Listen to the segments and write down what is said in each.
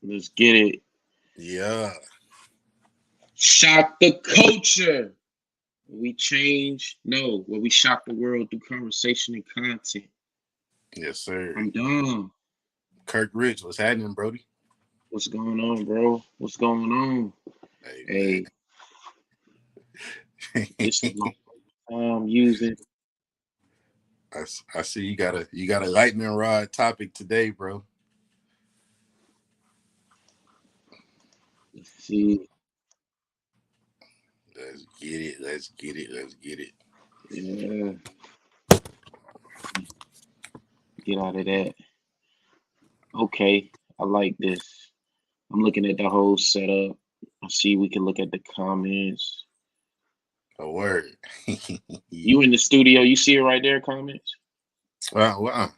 Let's get it. Yeah. Shock the culture. We change. No, where we shock the world through conversation and content. Yes, sir. I'm done. Kirk Rich, what's happening, Brody? What's going on, bro? What's going on? Hey, Hey, man. this is my time using. I see you got a lightning rod topic today, bro. Let's see. Let's get it. Let's get it. Let's get it. Yeah, get out of that. Okay, I like this. I'm looking at the whole setup. I see we can look at the comments. A word. You in the studio? You see it right there? Comments. Well,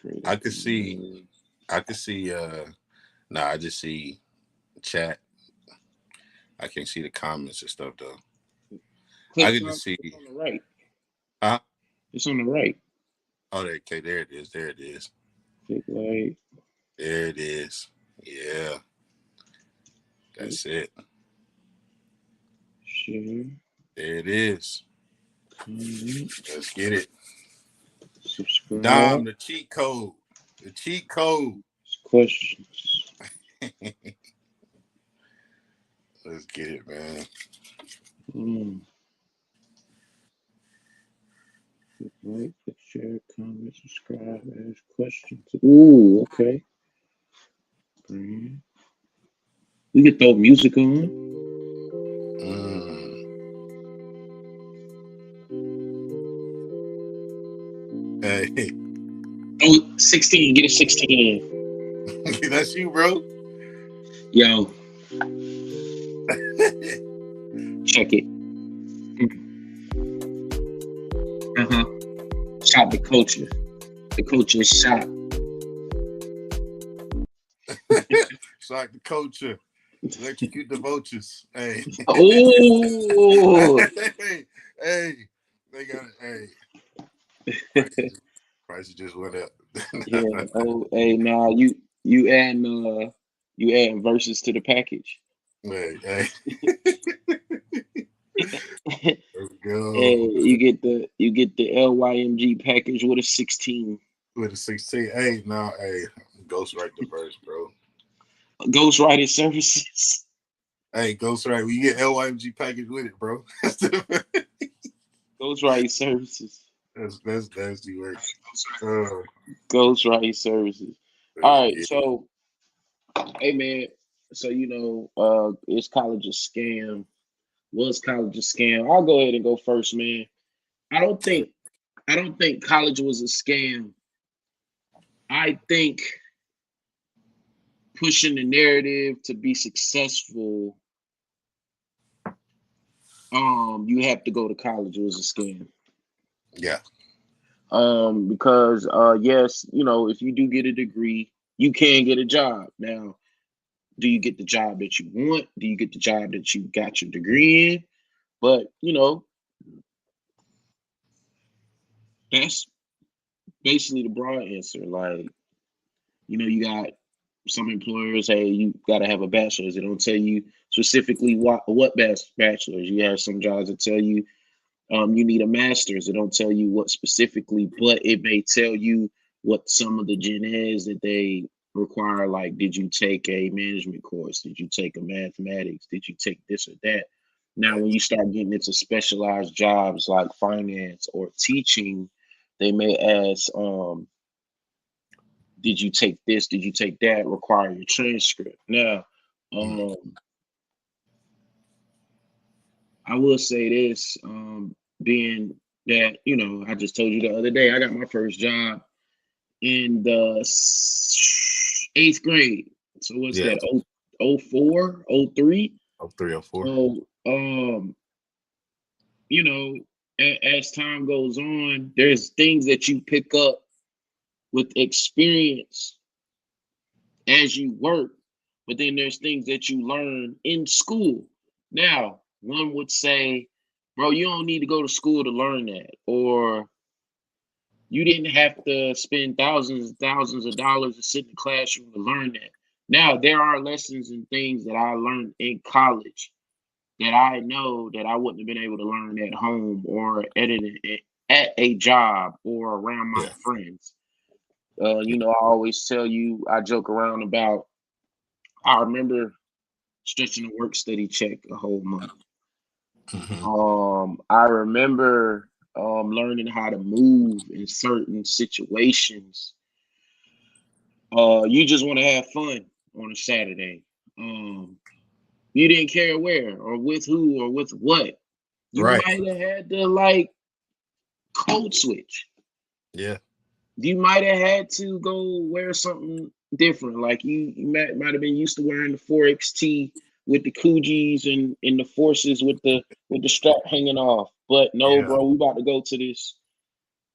Create I a could see. new- I could see. Nah, I just see chat. I can't see the comments and stuff though. I Click could just comments. see. It's on the right. Huh? It's on the right. Oh, okay. There it is. There it is. Click like. There it is. Yeah, that's it. Share. There it is. Comment. Let's get it. Dom, Subscribe. the cheat code. The cheat code. Questions. Let's get it, man. Mm. Like, share, comment, subscribe, ask questions. Ooh, okay. We could throw music on. Mm. Hey, Oh, 16. Get a 16 that's you, bro. in. Yo, check it. Uh-huh. Shop the culture. The culture is shop. Shock the culture. Electrocute the vultures. Hey. Oh. hey. Hey. They got it. Hey. Prices just went up. Yeah. Oh, hey, now you add verses to the package. hey. Let's Hey, go. you get the LYMG package with a 16. With a 16. Hey, now, hey. Ghostwrite the verse, bro. Ghostwriting services. Hey, Ghostwrite. We get LYMG package with it, bro. Ghostwriting services. that's the work. Uh, Ghostwriting services. All let's right, get it. so hey man, so is college a scam? Was college a scam? I'll go ahead and go first, man. I don't think I don't think college was a scam. I think pushing the narrative to be successful, you have to go to college was a scam. Yeah. Because yes, if you do get a degree, you can get a job. Now, do you get the job that you want? Do you get the job that you got your degree in? But that's basically the broad answer. Like, you got some employers, hey, you got to have a bachelor's. They don't tell you specifically what bachelor's. You have some jobs that tell you you need a master's. They don't tell you what specifically, but it may tell you what some of the gen is that they require. Like, did you take a management course? Did you take a mathematics? Did you take this or that? Now, when you start getting into specialized jobs like finance or teaching, they may ask, did you take this? Did you take that? Require your transcript. Now, Mm. um, I will say this, being that, I just told you the other day, I got my first job in the eighth grade. So what's Yeah. that? Oh 04, 03? Oh, 304. So, you know, as time goes on, there's things that you pick up with experience as you work, but then there's things that you learn in school. Now, one would say, bro, you don't need to go to school to learn that, or you didn't have to spend thousands and thousands of dollars to sit in the classroom to learn that. Now there are lessons and things that I learned in college that I know that I wouldn't have been able to learn at home or at a job or around my Yeah. friends. I always tell you, I joke around about. I remember stretching a work study check a whole month. Hmm. I remember learning how to move in certain situations. You just want to have fun on a Saturday. Um, you didn't care where or with who or with what. You Right. might have had to like code switch. Yeah. You might have had to go wear something different. Like you might have been used to wearing the 4XT with the Coogis and the forces with the strap hanging off. But no, Yeah. bro, we about to go to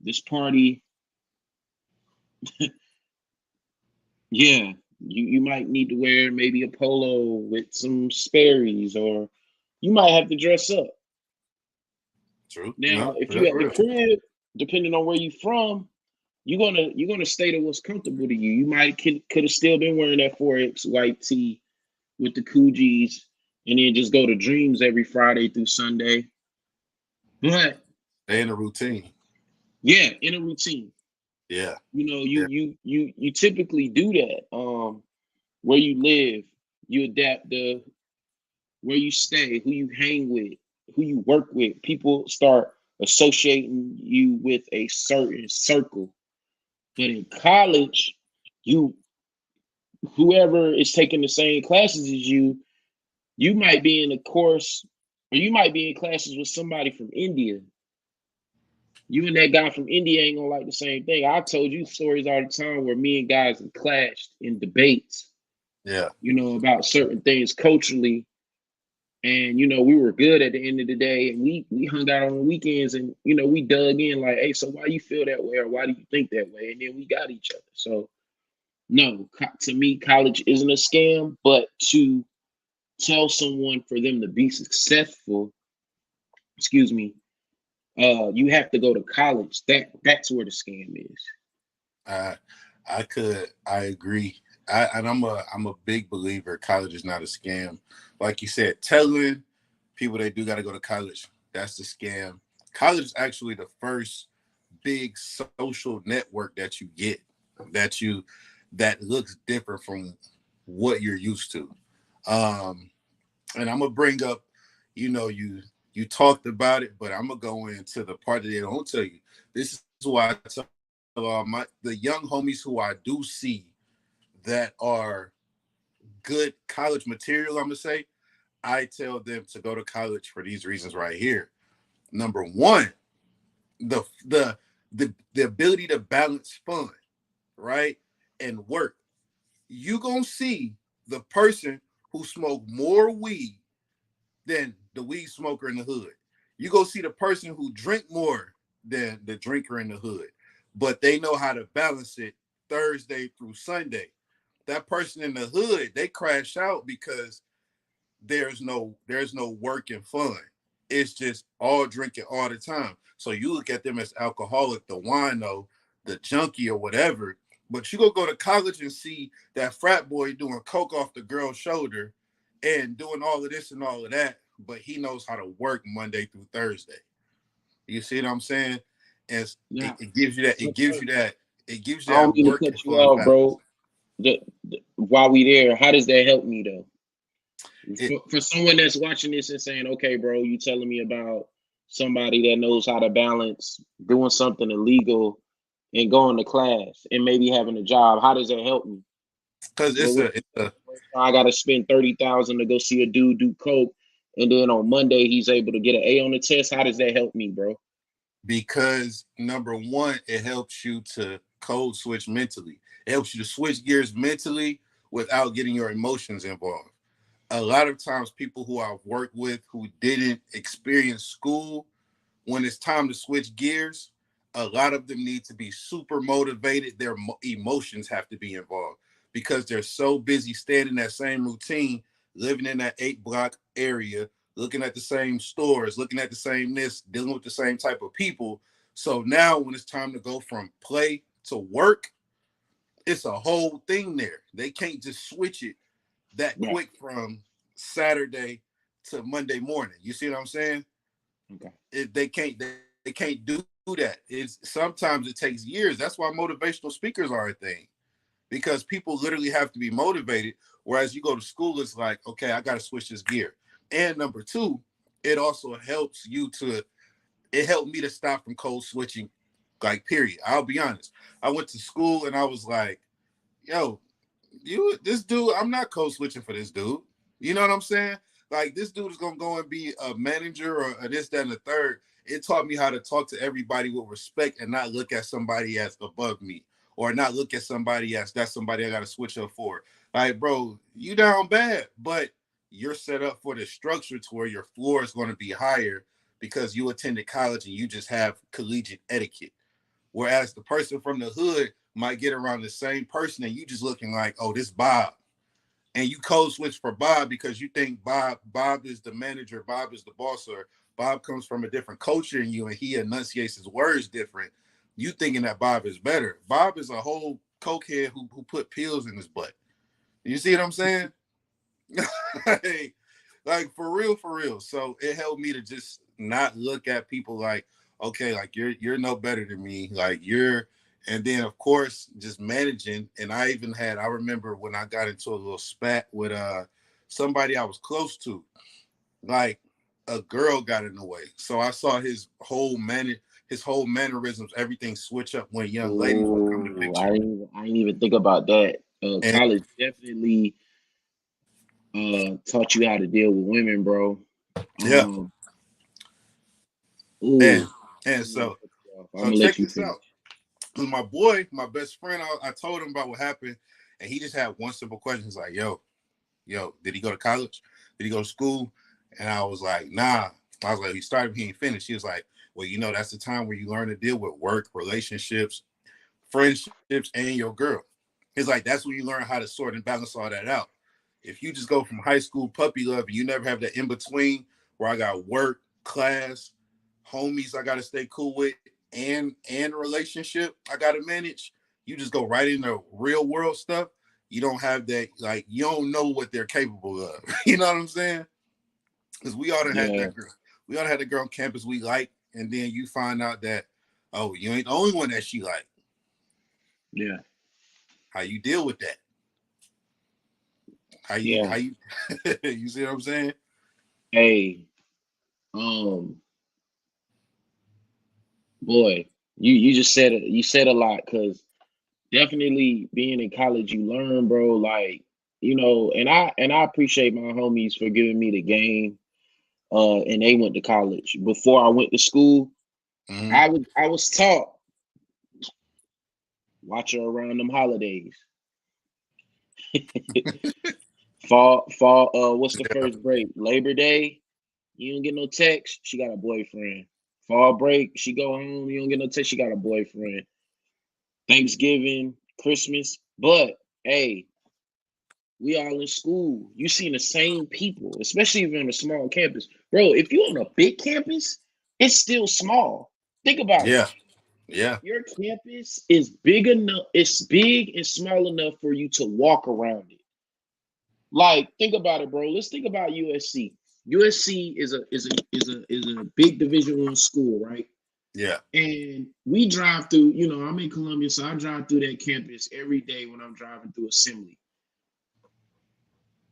this party. Yeah, you might need to wear maybe a polo with some Sperry's, or you might have to dress up. True. Now, No, if you that's at the real. crib, depending on where you from, you're gonna stay to what's comfortable to you. You might could have still been wearing that 4X white tee with the Coogis, and then just go to Dreams every Friday through Sunday. But Stay in a routine. yeah, in a routine. Yeah. Yeah. You typically do that. Where you live, you adapt the where you stay, who you hang with, who you work with. People start associating you with a certain circle. But in college, you whoever is taking the same classes as you might be in a course or you might be in classes with somebody from India. You and that guy from India ain't gonna like the same thing. I told you stories all the time where me and guys have clashed in debates, Yeah. about certain things culturally. And we were good at the end of the day, and we hung out on the weekends, and we dug in like, hey, so why you feel that way, or why do you think that way? And then we got each other. So no, to me, college isn't a scam, but to tell someone for them to be successful, excuse me, you have to go to college. That's where the scam is. I I agree. I'm a big believer college is not a scam. Like you said, telling people they do got to go to college, that's the scam. College is actually the first big social network that you get that you that looks different from what you're used to. Um and I'm gonna bring up, you talked about it, but I'm gonna go into the part that they don't tell you. This is why I tell the young homies who I do see that are good college material. I'm gonna say I tell them to go to college for these reasons right here. Number one, the the the ability to balance fun, right, and work. You gonna see the person who smoke more weed than the weed smoker in the hood. You go see the person who drink more than the drinker in the hood, but they know how to balance it Thursday through Sunday. That person in the hood, they crash out because there's no work and fun. It's just all drinking all the time. So you look at them as alcoholic, the wino, the junkie or whatever. But you go to college and see that frat boy doing coke off the girl's shoulder and doing all of this and all of that, but he knows how to work Monday through Thursday. You see what I'm saying? And Now, it gives you that. It gives you that. It gives I you don't that mean to work cut and you fun off, balance. bro. While we there, how does that help me though? It For someone that's watching this and saying, okay, bro, you telling me about somebody that knows how to balance doing something illegal and going to class and maybe having a job. How does that help me? because Well, it's a I got to spend 30,000 to go see a dude do coke, and then on Monday he's able to get an A on the test. How does that help me, bro? because number one, it helps you to code switch mentally. It helps you to switch gears mentally without getting your emotions involved. A lot of times, people who I've worked with who didn't experience school, when it's time to switch gears, a lot of them need to be super motivated. Their emotions have to be involved because they're so busy staying in that same routine, living in that 8 block area, looking at the same stores, looking at the same this, dealing with the same type of people. So now when it's time to go from play to work, it's a whole thing there. They can't just switch it that Right. quick from Saturday to Monday morning. You see what I'm saying? Okay. They can't do that. It's sometimes it takes years. That's why motivational speakers are a thing, because people literally have to be motivated. Whereas you go to school, it's like, okay, I got to switch this gear. And number two, it also helps you to. It helped me to stop from code switching. Like, period. I'll be honest. I went to school and I was like, yo, this dude, I'm not code switching for this dude. You know what I'm saying? Like, this dude is gonna go and be a manager or this, that, and the third. It taught me how to talk to everybody with respect and not look at somebody as above me, or not look at somebody as that's somebody I gotta switch up for. Like, bro, you down bad, but you're set up for the structure to where your floor is going to be higher because you attended college and you just have collegiate etiquette. Whereas the person from the hood might get around the same person and you just looking like, oh, this Bob. And you code switch for Bob because you think Bob is the manager, Bob is the boss, or Bob comes from a different culture than you and he enunciates his words different. You thinking that Bob is better. Bob is a whole cokehead who put pills in his butt. You see what I'm saying? like for real, for real. So it helped me to just not look at people like, okay, like you're no better than me. Like you're, and then of course just managing. And I remember when I got into a little spat with somebody I was close to, like a girl got in the way. So I saw his whole mannerisms, everything switch up when young ladies would come to Oh, picture. I didn't even think about that. And College definitely taught you how to deal with women, bro. yeah, Um, and ooh, I and didn't mean to so cut you off. I'm so gonna let check you this finish. out. My boy, my best friend, I told him about what happened, and he just had one simple question. He's like, yo, did he go to college? Did he go to school? And I was like, nah. I was like, he started, he ain't finished. He was like, well, that's the time where you learn to deal with work, relationships, friendships, and your girl. He's like, that's when you learn how to sort and balance all that out. If you just go from high school puppy love and you never have that in between where I got work, class, homies I gotta stay cool with, and relationship I gotta manage, you just go right into real world stuff. You don't have that, like you don't know what they're capable of. You know what I'm saying? Because we all done had Yeah, that girl. We all had a girl on campus we like, and then you find out that, oh, you ain't the only one that she like. yeah, How you deal with that? yeah. How you you see what I'm saying? Hey, um, boy, you just said it. You said a lot because definitely being in college, you learn, bro. Like and I appreciate my homies for giving me the game. And they went to college. Before I went to school, Mm-hmm. I was taught watch her around them holidays. Fall. What's the Yeah, first break? Labor Day. You don't get no text. She got a boyfriend. Fall break. She go home. You don't get no text. She got a boyfriend. Thanksgiving, Christmas. But hey, we all in school. You seen the same people, especially if you're on a small campus, bro. If you're on a big campus, it's still small. Think about it. yeah, yeah, Your campus is big enough, it's big and small enough for you to walk around it. Like, think about it, bro. Let's think about USC. USC is a big Division I school, right? yeah, And we drive through, I'm in Columbia, so I drive through that campus every day when I'm driving through assembly.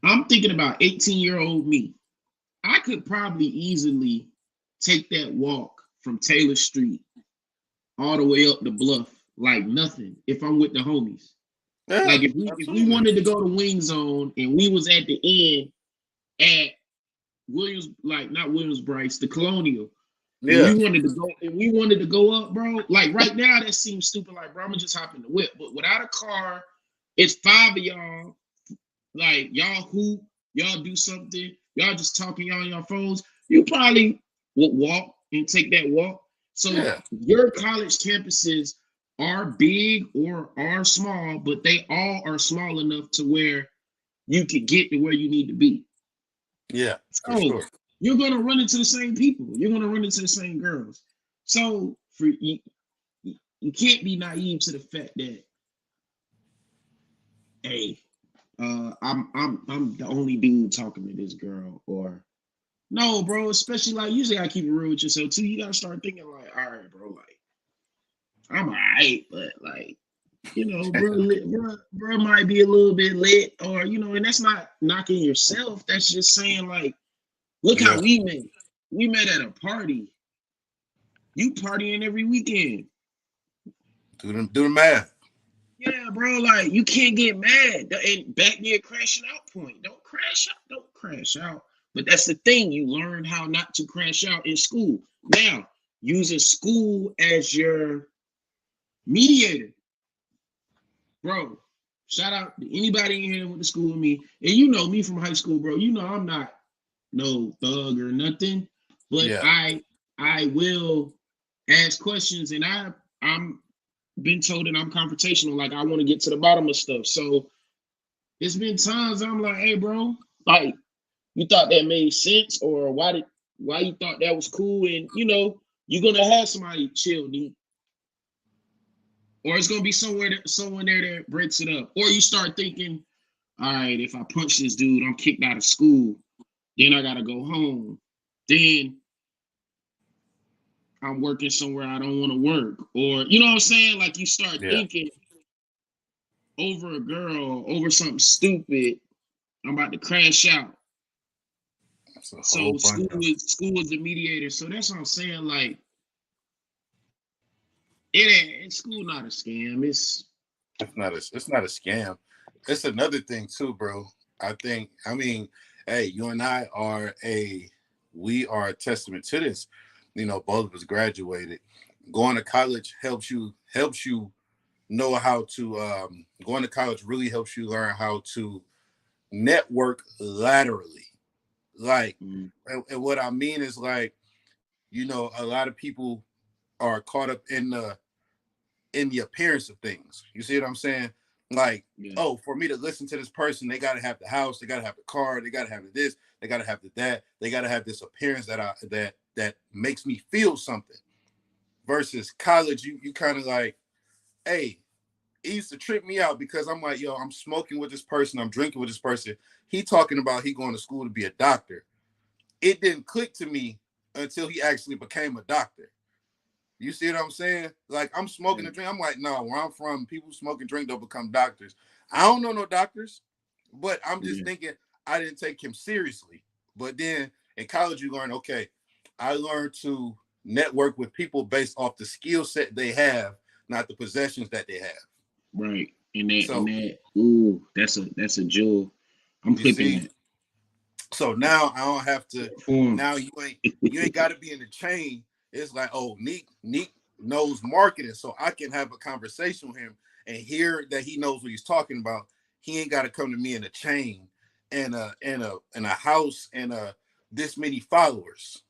I'm thinking about 18-year-old me. I could probably easily take that walk from Taylor Street all the way up the bluff like nothing if I'm with the homies. yeah, Like if we absolutely. wanted to go to Wing Zone and we was at the end at Williams, like not Williams Bryce, the Colonial, and Yeah, we wanted to go up, bro. Like right now that seems stupid. Like, bro, I'm gonna just hop in the whip. But without a car, it's five of y'all. Like y'all hoop, y'all do something, y'all just talking y'all on your phones. You probably would walk and take that walk. So yeah, your college campuses are big or are small, but they all are small enough to where you could get to where you need to be. yeah, for So sure. you're gonna run into the same people. You're gonna run into the same girls. So for you can't be naive to the fact that hey, I'm the only dude talking to this girl, or no, bro. Especially like usually I keep it real with yourself too. You gotta start thinking like, all right, bro, like I'm alright, but like bro might be a little bit lit, or and that's not knocking yourself. That's just saying like, look how Yeah, we met. We met at a party. You partying every weekend. do the math. Yeah, bro. Like you can't get mad. And back near crashing out point. Don't crash out. Don't crash out. But that's the thing. You learn how not to crash out in school. Now, using school as your mediator, bro. Shout out to anybody in here that went to school with me. And you know me from high school, bro. You know I'm not no thug or nothing. But Yeah, I will ask questions, and I'm been told that I'm confrontational. Like I want to get to the bottom of stuff. So it's been times I'm like, hey, bro, like you thought that made sense, or why you thought that was cool, and you're gonna have somebody chill, D, or it's gonna be someone there that breaks it up, or you start thinking, all right, if I punch this dude, I'm kicked out of school, then I gotta go home, then I'm working somewhere I don't want to work, or you know what I'm saying? Like you start yeah. thinking over a girl, over something stupid, I'm about to crash out. That's a whole So bunch of. school is the mediator. So that's what I'm saying. Like it ain't school not a scam. It's It's not a scam. It's another thing too, bro. I mean, hey, you and I we are a testament to this. Both of us graduated. Going to college helps you know how to going to college really helps you learn how to network laterally. Like, mm, and what I mean is like, a lot of people are caught up in the appearance of things. You see what I'm saying? Like, yeah, oh, for me to listen to this person, they gotta have the house, they gotta have the car, they gotta have this, they gotta have the that, they gotta have this appearance that makes me feel something. Versus college, you kind of like, hey, it used to trip me out because I'm like, yo, I'm smoking with this person, I'm drinking with this person. He talking about he going to school to be a doctor. It didn't click to me until he actually became a doctor. You see what I'm saying? Like I'm smoking yeah, a drink. I'm like, no, where I'm from, people smoke and drink don't become doctors. I don't know no doctors, but I'm just yeah, thinking I didn't take him seriously. But then in college, you learn, okay, I learned to network with people based off the skill set they have, not the possessions that they have. right. And So that, ooh, that's a jewel. I'm you clipping see, that. so now I don't have to. Form. Now you ain't got to be in the chain. It's like, oh, Neek knows marketing, so I can have a conversation with him and hear that he knows what he's talking about. He ain't got to come to me in a chain and a house and this many followers.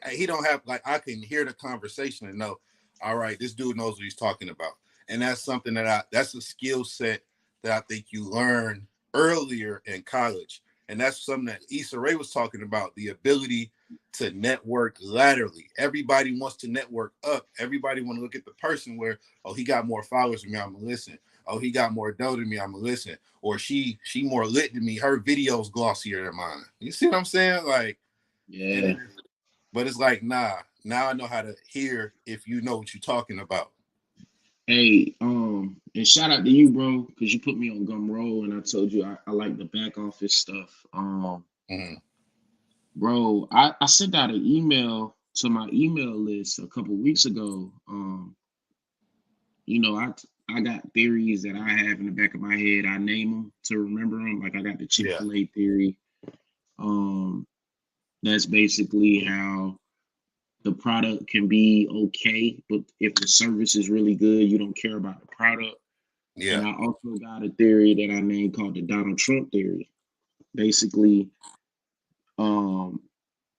He don't have, like, I can hear the conversation and know, all right, this dude knows what he's talking about, and that's something that's a skill set that I think you learn earlier in college. And that's something that Issa Rae was talking about, the ability to network laterally. Everybody wants to network up. Everybody want to look at the person where, oh, he got more followers than me, I'm gonna listen. Oh, he got more dough than me, I'm gonna listen. Or she more lit than me, her videos glossier than mine. You see what I'm saying? Like, and Yeah. it, but it's like, nah, now I know how to hear if you know what you're talking about. Hey, and shout out to you, bro, because you put me on gum roll, and I told you I like the back office stuff. Mhm. Bro, I sent out an email to my email list a couple weeks ago. I got theories that I have in the back of my head. I name them to remember them. Like I got the Yeah, Chick-fil-A theory. Um, that's basically how the product can be okay, but if the service is really good, you don't care about the product. And yeah, I also got a theory that I named called the Donald Trump theory. Basically, um,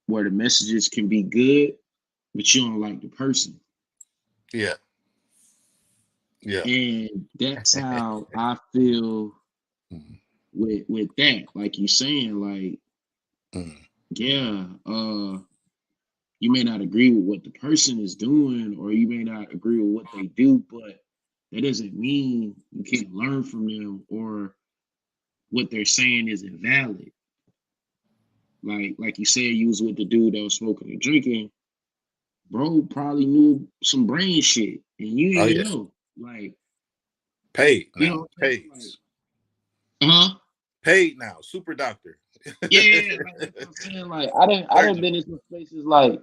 where the messages can be good, but you don't like the person. yeah, yeah. And that's how I feel Mhm. with that. Like you saying, like, Mhm. yeah, you may not agree with what the person is doing, or you may not agree with what they do, but that doesn't mean you can't learn from them or what they're saying is invalid. Like you said, you was with the dude that was smoking and drinking. Bro probably knew some brain shit, and you Oh didn't yeah, even know. Like, paid you now, know, paid, like, huh? paid now, super doctor. Yeah, like that's what I'm saying. Like, I didn't Surgeon. been in some places like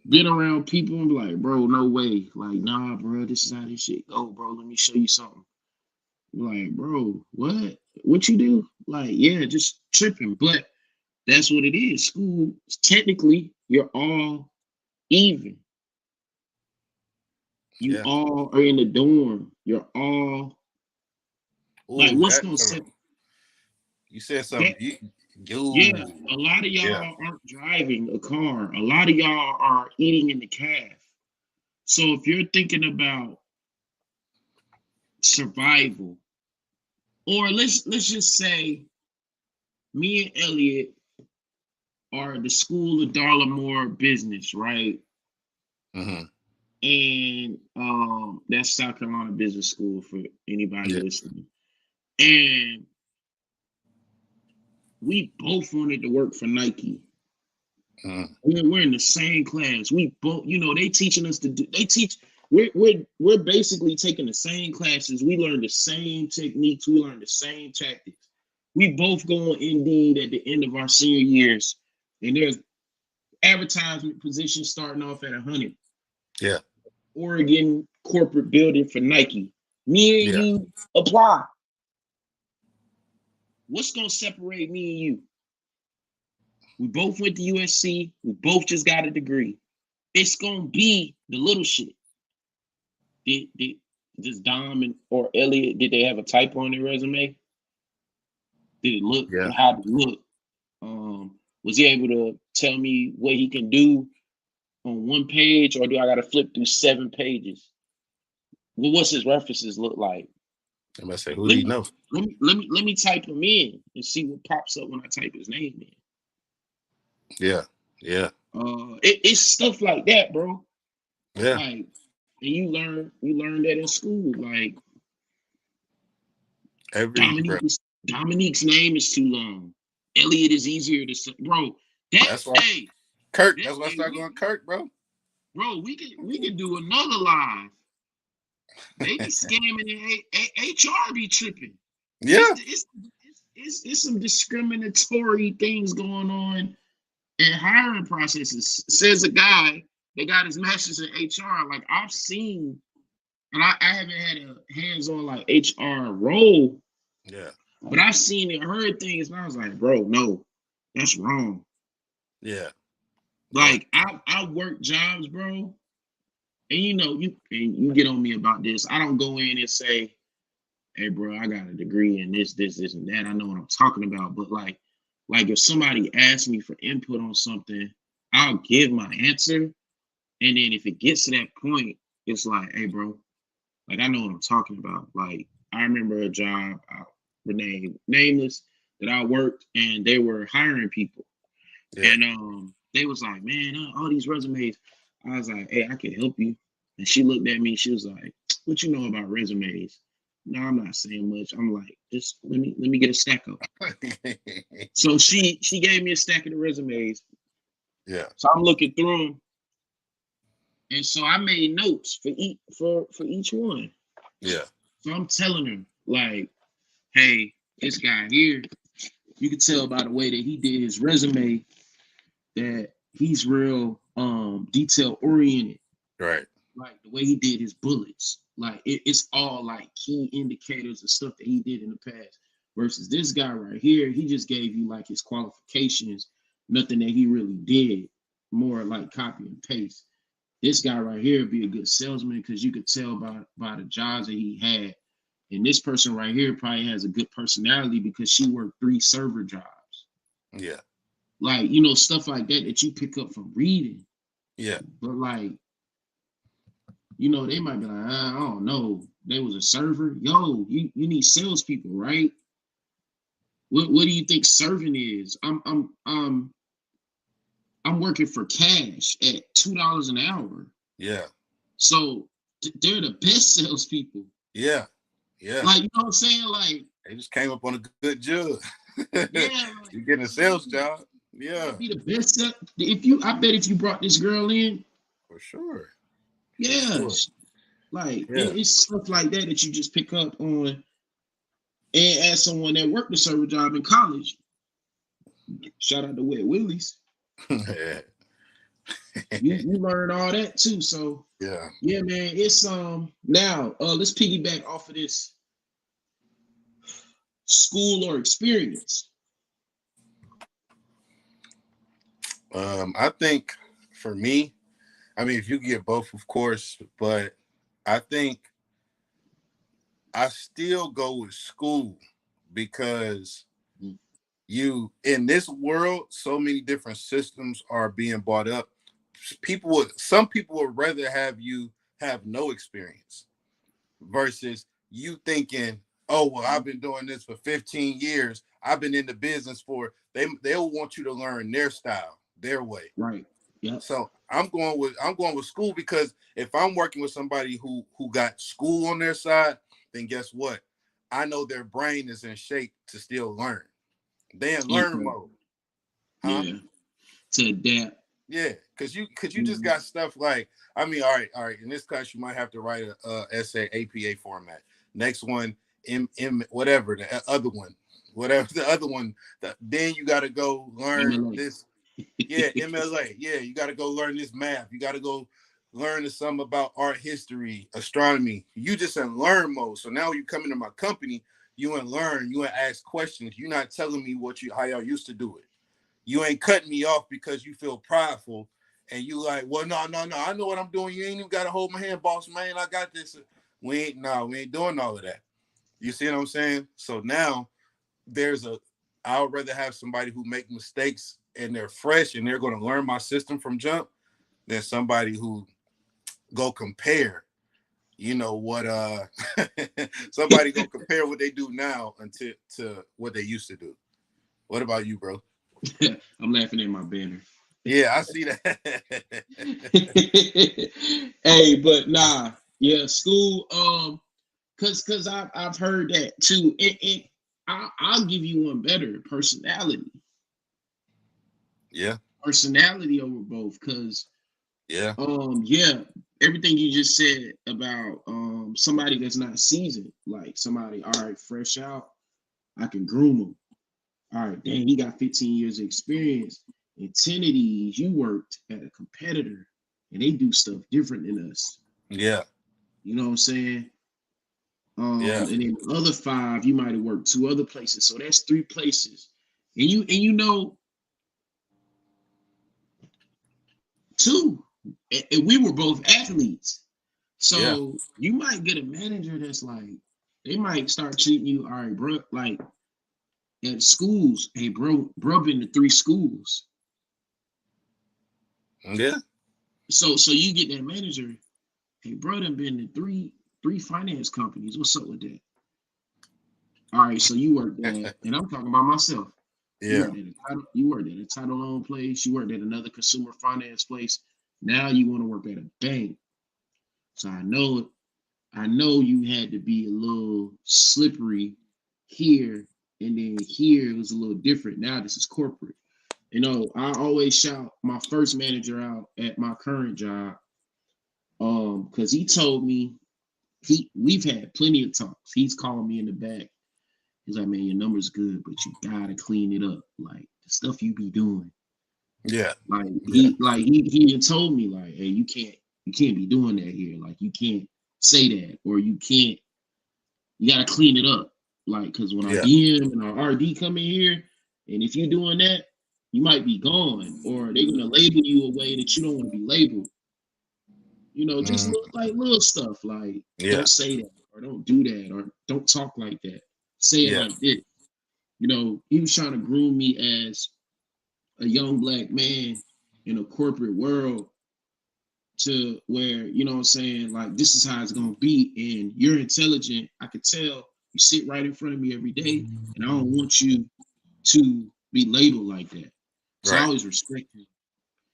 been around people and be like, bro, no way. Like, nah, bro, this is how this shit go, bro. Let me show you something. Like, bro, what? What you do? Like, yeah, just tripping. But that's what it is. School, technically, you're all even. You Yeah. all are in the dorm. You're all like, Ooh, what's that gonna hold set on. You said that? something. Yeah, You a lot of yeah. y'all aren't driving a car. A lot of y'all are eating in the caf. So if you're thinking about survival, or let's just say me and Elliot are the School of Dollar More business, right? Mm-hmm. And that's South Carolina Business School for anybody Yeah. listening. And we both wanted to work for Nike. Mm-hmm. We're in the same class. We both, they teaching us to do. They teach. We're basically taking the same classes. We learn the same techniques. We learn the same tactics. We both go on Indeed at the end of our senior years, and there's advertisement positions starting off at 100. Yeah. Oregon corporate building for Nike. Me and Yeah. you apply. What's gonna separate me and you? We both went to USC. We both just got a degree. It's gonna be the little shit. Did just Dom or Elliot, did they have a typo on their resume? Did it look? Yeah. How did it look? Was he able to tell me what he can do on one page, or do I got to flip through 7 pages? Well, what's his references look like? I'm gonna say, who do Let you me know? let me type him in and see what pops up when I type his name in. Yeah. Yeah. It's stuff like that, bro. Yeah. Like, and you learn that in school. Like, Bro. Dominique's name is too long. Elliot is easier to say, bro. That That's why hey, Kirk. that That's why I hey, started going Kirk, bro. we could do another live. They be scamming and HR be tripping. It's Yeah. it's it's some discriminatory things going on in hiring processes. Says a guy that got his master's in HR. Like, I've seen, and I haven't had a hands-on like HR role, Yeah. but I've seen and heard things, and I was like, bro, no, that's wrong. Yeah. Yeah. Like, I work jobs, bro, and you get on me about this. I don't go in and say, hey, bro, I got a degree in this, and that. I know what I'm talking about. But like if somebody asks me for input on something, I'll give my answer. And then if it gets to that point, it's like, hey, bro, like, I know what I'm talking about. Like, I remember a job, Renee, nameless, that I worked, and they were hiring people. Yeah. And they was like, man, all these resumes. I was like, hey, I can help you. And she looked at me. She was like, what you know about resumes? No, I'm not saying much. I'm like, just let me get a stack of them. So she gave me a stack of the resumes. Yeah. So I'm looking through them, and so I made notes for each one. Yeah. So I'm telling her, like, hey, this guy here, you can tell by the way that he did his resume that he's real detail oriented. Right. Like, the way he did his bullets, like, it's all like key indicators of stuff that he did in the past. Versus this guy right here, he just gave you like his qualifications, nothing that he really did, more like copy and paste. This guy right here would be a good salesman because you could tell by the jobs that he had. And this person right here probably has a good personality because she worked 3 server jobs. Yeah. Like, stuff like that that you pick up from reading. Yeah. But like, they might be like, I don't know. They was a server. Yo, you need salespeople, right? What do you think serving is? I'm working for cash at $2 an hour. Yeah. So they're the best salespeople. Yeah. Yeah. Like, you know what I'm saying? Like, They just came up on a good jug. Yeah, You getting a sales job. Yeah, might be the best set. I bet if you brought this girl in, for sure. For yeah, sure. like Yeah. it's stuff like that you just pick up on. And as someone that worked a server job in college, shout out to Wet Willies, Yeah. you learn all that too. So Yeah. yeah, man, it's now let's piggyback off of this school or experience. I think for me, I mean, if you get both, of course, but I think I still go with school because you in this world, so many different systems are being brought up. Some people would rather have you have no experience versus you thinking, oh well, I've been doing this for 15 years. I've been in the business for they'll want you to learn their style, their way. Right. Yep. So I'm going with school because if I'm working with somebody who got school on their side, then guess what? I know their brain is in shape to still learn. They in learn Okay. mode. Huh? Yeah. To adapt. Yeah, cause you just got stuff like, I mean, all right. In this class, you might have to write a essay APA format. Next one, M whatever the other one, whatever the other one. Then you got to go learn MLA. this. Yeah, MLA. Yeah, you got to go learn this math. You got to go learn something about art history, astronomy. You just in learn mode. So now you come into my company, you in learn, you in ask questions. You're not telling me how y'all used to do it. You ain't cutting me off because you feel prideful and you like, well, no. I know what I'm doing. You ain't even got to hold my hand, boss man. I got this. We ain't doing all of that. You see what I'm saying? So now I would rather have somebody who make mistakes and they're fresh and they're going to learn my system from jump than somebody who go compare, what, somebody go compare what they do now to what they used to do. What about you, bro? I'm laughing at my banner. Yeah, I see that. Hey, but nah, yeah, school. Cause I've heard that too. I'll give you one better. Personality. Yeah. Personality over both. Cause Yeah. yeah, everything you just said about somebody that's not seasoned, like somebody, all right, fresh out, I can groom them. All right, dang, he got 15 years of experience. And 10 of these, you worked at a competitor and they do stuff different than us. Yeah. You know what I'm saying? Yeah. And then the other 5, you might have worked 2 other places. So that's 3 places. And you know, 2. And we were both athletes. So Yeah. you might get a manager that's like, they might start treating you, all right, bro, like at schools, hey, bro been to 3 schools. Yeah. So you get that manager, hey, bro done been to three finance companies. What's up with that? All right, so you worked at, and I'm talking about myself. Yeah. You worked at a title loan place. You worked at another consumer finance place. Now you want to work at a bank. So I know you had to be a little slippery here, and then here it was a little different. Now this is corporate. You know, I always shout my first manager out at my current job, because he told me we've had plenty of talks. He's calling me in the back. He's like, man, your number's good, but you gotta clean it up. Like the stuff you be doing. Yeah. Like Yeah. he had told me, like, hey, you can't be doing that here. Like you can't say that, or you gotta clean it up. Like, cause when our Yeah. DM and our RD come in here, and if you're doing that, you might be gone, or they're gonna label you a way that you don't want to be labeled. You know, just Mm, little stuff like yeah. don't say that, or don't do that, or don't talk like that. Say it Yeah. like this. You know, he was trying to groom me as a young black man in a corporate world to where, you know what I'm saying, like this is how it's gonna be. And you're intelligent. I could tell you sit right in front of me every day, and I don't want you to be labeled like that. So I Right. always respect him.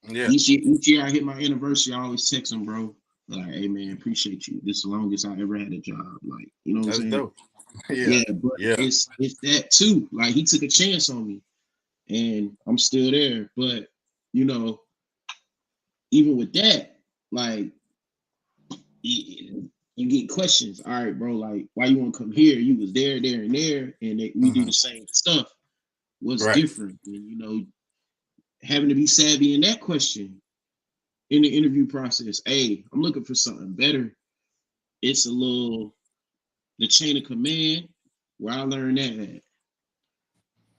Yeah. Each year I hit my anniversary, I always text him, bro. Like, hey man, appreciate you. This is the longest I ever had a job. Like, you know what I'm That's saying? dope. Yeah. Yeah, but Yeah. it's that too. Like he took a chance on me, and I'm still there. But you know, even with that, like you get questions. All right, bro. Like, why you want to come here? You was there, there, and there, and we do Mm-hmm. the same stuff. What's Right. different? And you know, having to be savvy in that question in the interview process. Hey, I'm looking for something better. It's a little the chain of command where I learned that.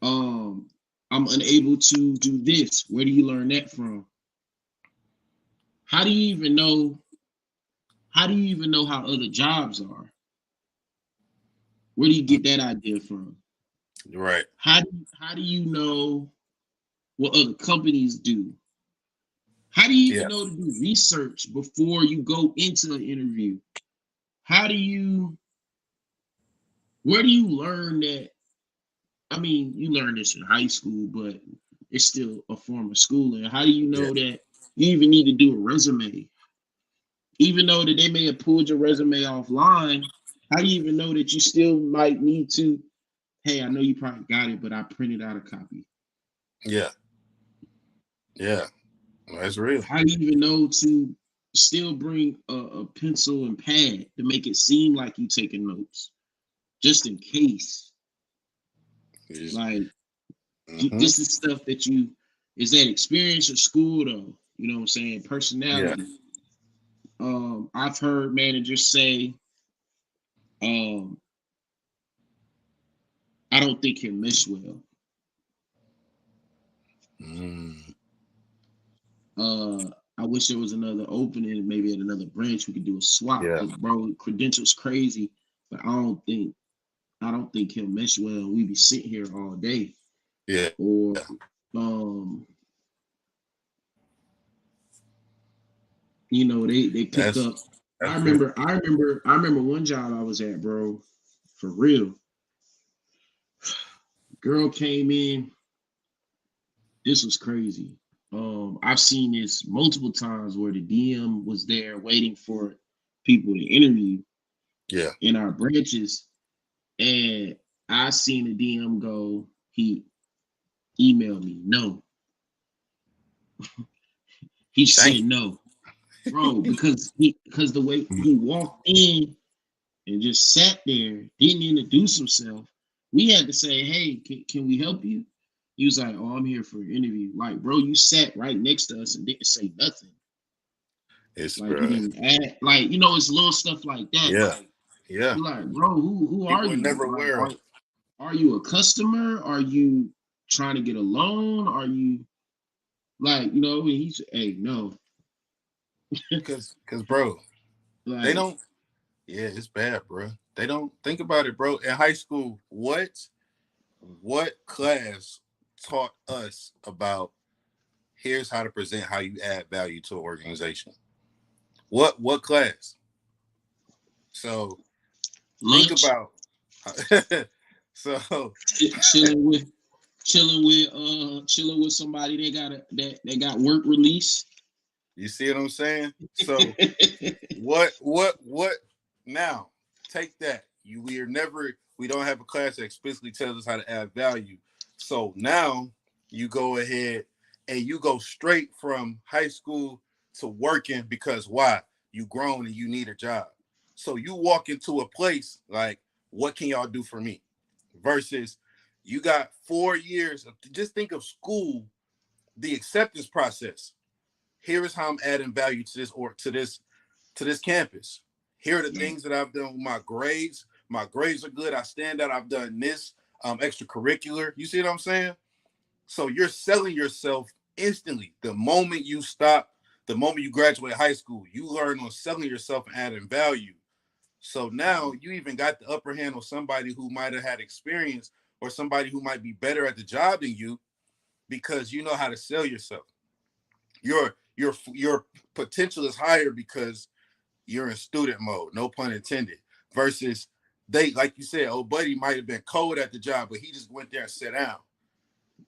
I'm unable to do this. Where do you learn that from? How do you even know? How do you even know how other jobs are? Where do you get that idea from? Right. How do you know what other companies do? How do you Yeah. even know to do research before you go into an interview? How do you where do you learn that? I mean, you learn this in high school, but it's still a form of schooling. How do you Yeah. know that you even need to do a resume? Even though that they may have pulled your resume offline, how do you even know that you still might need to, hey, I know you probably got it, but I printed out a copy. Yeah. Yeah. That's real. How do you even know to still bring a pencil and pad to make it seem like you taking notes, just in case? Like Mm-hmm. this is stuff that you is that experience or school though. You know what I'm saying? Yeah. Personality. I've heard managers say, um, I don't think he'll mesh well. Mm. I wish there was another opening, maybe at another branch we could do a swap. Yeah. Cause bro, credentials crazy, but I don't think he'll mesh well. We be sitting here all day. Yeah. Or um, you know, they pick That's up. that's true. I remember one job I was at, bro, for real. Girl came in. This was crazy. I've seen this multiple times where the DM was there waiting for people to interview Yeah. in our branches, and I seen the DM go. He emailed me. No, he Dang. said no, bro, because the way he walked in and just sat there, didn't introduce himself. We had to say, hey, can we help you? He was like, oh, I'm here for an interview. Like, bro, you sat right next to us and didn't say nothing. It's Like, you bro. didn't add, like, you know, it's little stuff like that. Yeah. Like, Yeah. you're like, bro, who are People are you? never Like, aware of. are you a customer? Are you trying to get a loan? Are you like, you know? And he's, hey, no, Cause bro, they like, don't. Yeah, it's bad, bro. They don't think about it, bro. In high school, what class taught us about here's how to present how you add value to an organization? What class? So think lunch, about so chilling with chilling with somebody that got work release. you see what I'm saying? So what now? Take that. We don't have a class that explicitly tells us how to add value. So now you go ahead and you go straight from high school to working because why? You grown and you need a job. So you walk into a place like, what can y'all do for me? Versus you got 4 years of just think of school, the acceptance process. Here is how I'm adding value to this or to this campus. Here are the Right. things that I've done with my grades. My grades are good. I stand out. I've done this extracurricular. You see what I'm saying? So you're selling yourself instantly. The moment you graduate high school, you learn on selling yourself and adding value. So now you even got the upper hand on somebody who might have had experience or somebody who might be better at the job than you because you know how to sell yourself. Your potential is higher because you're in student mode, no pun intended. Versus they, like you said, old buddy might have been cold at the job, but he just went there and sat down.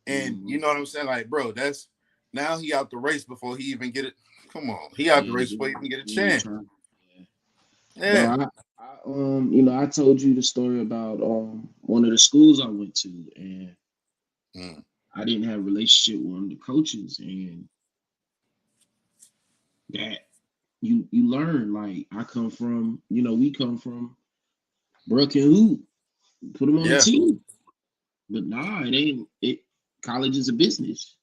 And Mm-hmm. you know what I'm saying? Like, bro, that's now he out the race before he even get it. Come on, he out the Yeah, race before he even get a yeah, chance. trying. Yeah. Bro, Yeah, I told you the story about one of the schools I went to, and Mm. I didn't have a relationship with one of the coaches, and that you learn. Like I come from, we come from Brook and Hoop, put them on the Yeah, team, but nah, it ain't. It college is a business.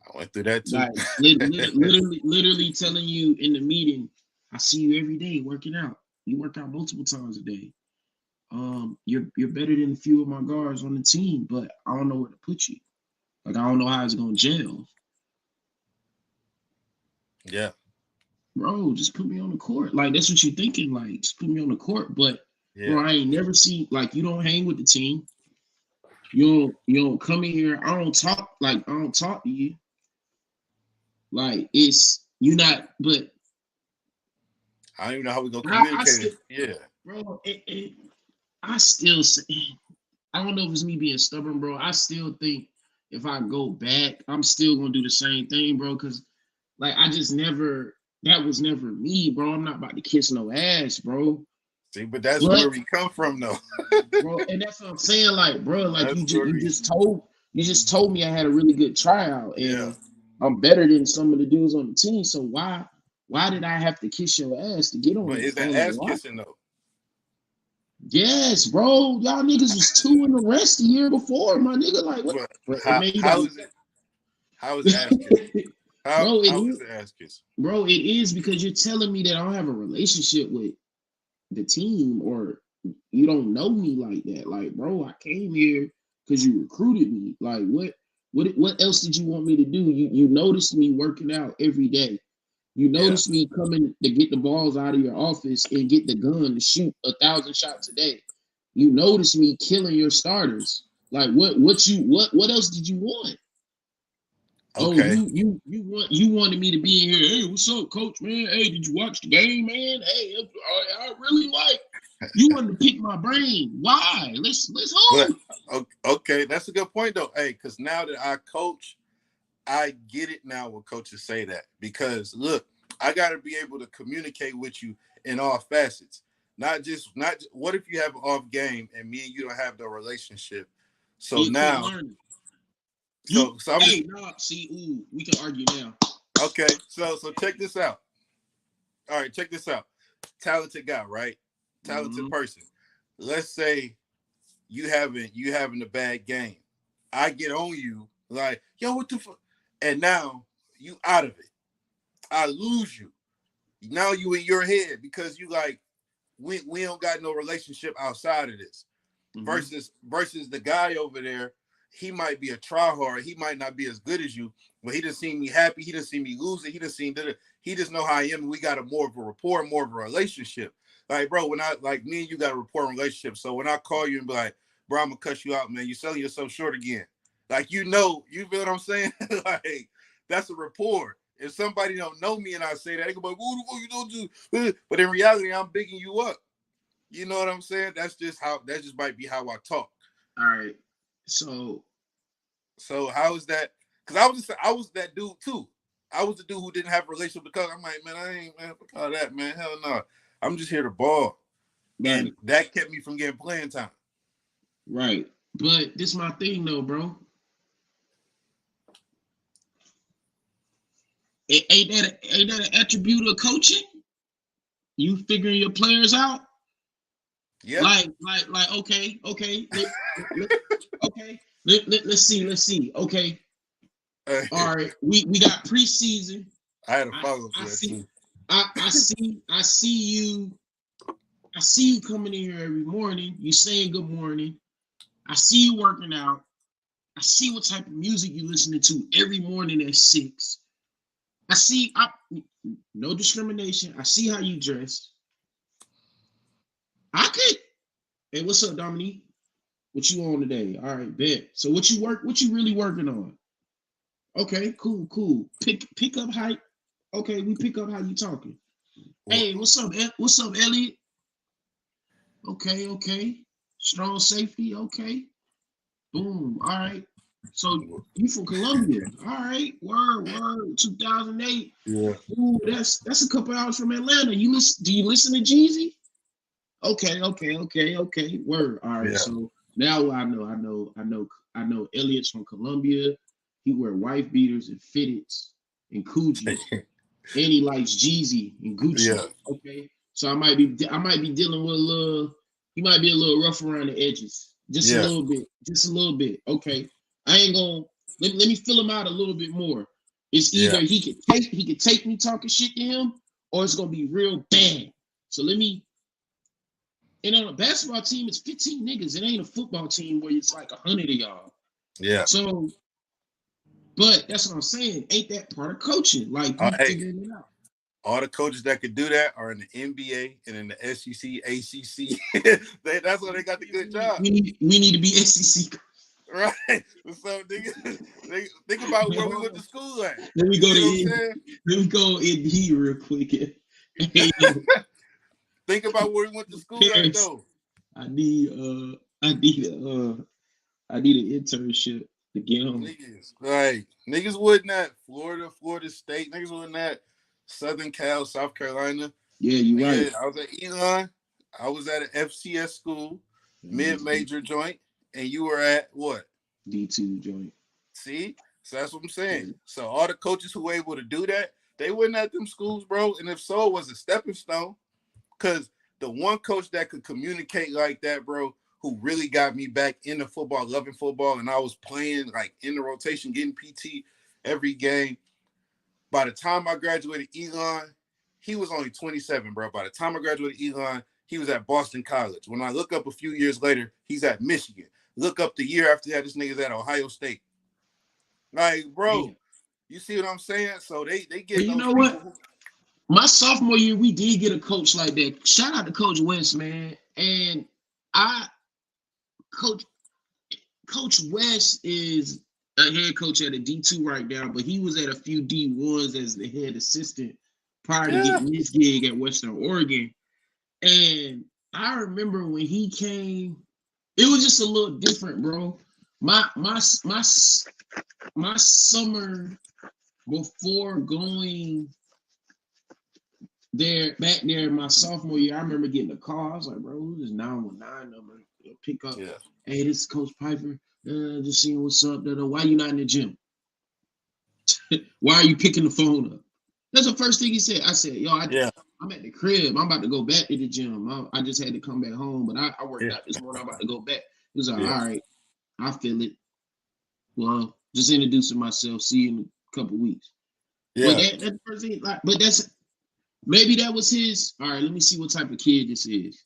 I went through that too. Like literally telling you in the meeting, I see you every day working out. You work out multiple times a day. You're better than a few of my guards on the team, but I don't know where to put you. Like I don't know how it's gonna gel. Yeah, Bro, just put me on the court. Like that's what you're thinking. Like just put me on the court. But yeah. bro, I ain't never seen like you don't hang with the team. You don't come in here. I don't talk to you. Like it's you not. But I don't even know how we gonna I communicate still, it. Yeah, bro. I still say, I don't know if it's me being stubborn, bro. I still think if I go back, I'm still gonna do the same thing, bro. Cause like I just never. That was never me, bro. I'm not about to kiss no ass, bro. see, but that's But where we come from, though. bro, and that's what I'm saying. Like, bro, like That's where we. you just told me I had a really good tryout, Yeah, and I'm better than some of the dudes on the team. So why did I have to kiss your ass to get but is that on the ass roster? kissing though? Yes, bro. Y'all niggas was 2 in the rest the year before, my nigga. Like what? But Bro, and how man, you how is it? How is ass kissing? How bro, it how is is, the ass kissing? bro. It is because you're telling me that I don't have a relationship with the team, or you don't know me like that. Like, bro, I came here because you recruited me. Like, what else did you want me to do? You noticed me working out every day. You Yeah. noticed me coming to get the balls out of your office and get the gun to shoot 1,000 shots a day. You noticed me killing your starters. Like what else did you want? Oh, Okay. you wanted me to be in here. Hey, what's up, coach, man? Hey, did you watch the game, man? Hey, I really like you wanted to pick my brain. Why? Let's But hold. okay, that's a good point though. Hey, because now that I coach, I get it now when coaches say that. Because look, I got to be able to communicate with you in all facets. Not what if you have an off game and me and you don't have the relationship. So Yeah, quick now, learning. so I'm just Hey, nah, see, ooh, we can argue now. okay. So check this out. All right, check this out. Talented guy, right? Talented Mm-hmm. person. Let's say you having a bad game. I get on you like, yo, what the fuck? And now you out of it. I lose you. Now you in your head because you like we don't got no relationship outside of this. Mm-hmm. Versus the guy over there, he might be a tryhard. He might not be as good as you, but he just seen me happy. He just seen me losing. He just seen that. He just know how I am. We got a more of a rapport, more of a relationship. Like, bro, when I like me and you got a rapport and relationship. So when I call you and be like, bro, I'm gonna cut you out, man. You're selling yourself short again. Like, you feel what I'm saying? Like, that's a rapport. If somebody don't know me and I say that, they go like, what the fuck you don't do? But in reality, I'm bigging you up. You know what I'm saying? That just might be how I talk. All right. So So how is that? Because I was that dude too. I was the dude who didn't have a relationship with the coach. I'm like, man, I ain't man, fuck all that, man. Hell no. I'm just here to ball. And right, that kept me from getting playing time. right. But this is my thing though, bro. Ain't that an attribute of coaching? You figuring your players out? Yeah. Like, okay, okay. Let's see. Okay, all right. We got preseason. I had a I, follow I to that see. too. I see you. I see you coming in here every morning. You saying good morning. I see you working out. I see what type of music you listening to every morning at 6. I see. No discrimination. I see how you dress. I could. Hey, what's up, Dominique? What you on today? All right, bet. So what you really working on? Okay, cool. Pick up height. Okay, we pick up how you talking. Well, Hey, what's up? What's up, Elliot? Okay. Strong safety. Okay. Boom. All right. So you from Columbia? All right. Word. 2008. yeah. Ooh, that's a couple hours from Atlanta. You listen? Do you listen to Jeezy? Okay. Word. All right. Yeah. So now I know Elliot's from Columbia. He wear wife beaters and fitteds and Coogee, and he likes Jeezy and Gucci. Yeah. Okay. So I might be dealing with a little. He might be a little rough around the edges, just a Yeah. little bit, just a little bit. Okay. I ain't gonna let me fill him out a little bit more. It's either Yeah. he could take me talking shit to him, or it's gonna be real bad. So let me. And on a basketball team, it's 15 niggas. It ain't a football team where it's like 100 of y'all. Yeah. So, but that's what I'm saying. Ain't that part of coaching? Like you Hey, figuring it out. all the coaches that could do that are in the NBA and in the SEC, ACC. That's why they got the good job. We need to be SEC. Right. So think about where we went to school at. Let me You go see to what I'm Indy. saying? Let me go Indy real quick. Hey, yo, Think about where we went to school at Paris. though. I need I need I need an internship to get on. Niggas, right? Niggas wouldn't at Florida State. Niggas wouldn't at Southern Cal, South Carolina. Yeah, you right. Nigga, I was at Elon. I was at an FCS school, mid-major joint, and you were at what? D2 joint. See? So that's what I'm saying. Yeah. So all the coaches who were able to do that, they wouldn't at them schools, bro. And if so, it was a stepping stone. Because the one coach that could communicate like that, bro, who really got me back into football, loving football, and I was playing like in the rotation, getting PT every game. By the time I graduated Elon, he was only 27, bro. By the time I graduated Elon, he was at Boston College. When I look up a few years later, he's at Michigan. Look up the year after that, this nigga's at Ohio State. Like, bro, Damn. you see what I'm saying? So they But get you those know people what? who, My sophomore year, we did get a coach like that. Shout out to Coach West, man. And I coach Coach West is a head coach at a D2 right now, but he was at a few D1s as the head assistant prior to yeah, getting this gig at Western Oregon. And I remember when he came, it was just a little different, bro. My summer before going back there my sophomore year, I remember getting a call. I was like, bro, who's this 919 number? Pick up. yeah, Hey, this is Coach Piper. Just seeing what's up. Why you not in the gym? Why are you picking the phone up? That's the first thing he said. I said, yo, yeah, I'm at the crib. I'm about to go back to the gym. I just had to come back home, but I worked yeah, out this morning. I'm about to go back. He was like, yeah, all right, I feel it. Well, just introducing myself. See you in a couple weeks. But yeah, that's the first thing. Like, but that's maybe that was his. All right, let me see what type of kid this is.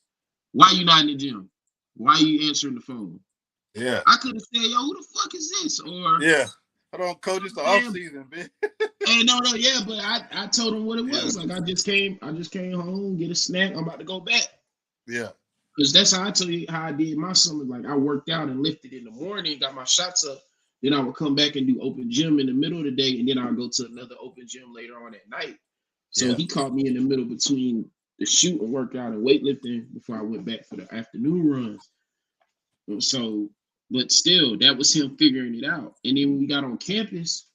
Why you not in the gym? Why are you answering the phone? yeah, I could have said, yo, who the fuck is this? Or, yeah. Hold on, coach, it's the off man, season, bitch. hey, no, yeah, but I told him what it Yeah, was. Like I just came home, get a snack. I'm about to go back. yeah, Because that's how I tell you how I did my summer. Like I worked out and lifted in the morning, got my shots up. Then I would come back and do open gym in the middle of the day, and then I'll go to another open gym later on at night. So yeah, he caught me in the middle between the shoot and workout and weightlifting before I went back for the afternoon runs. So, but still, that was him figuring it out. And then when we got on campus,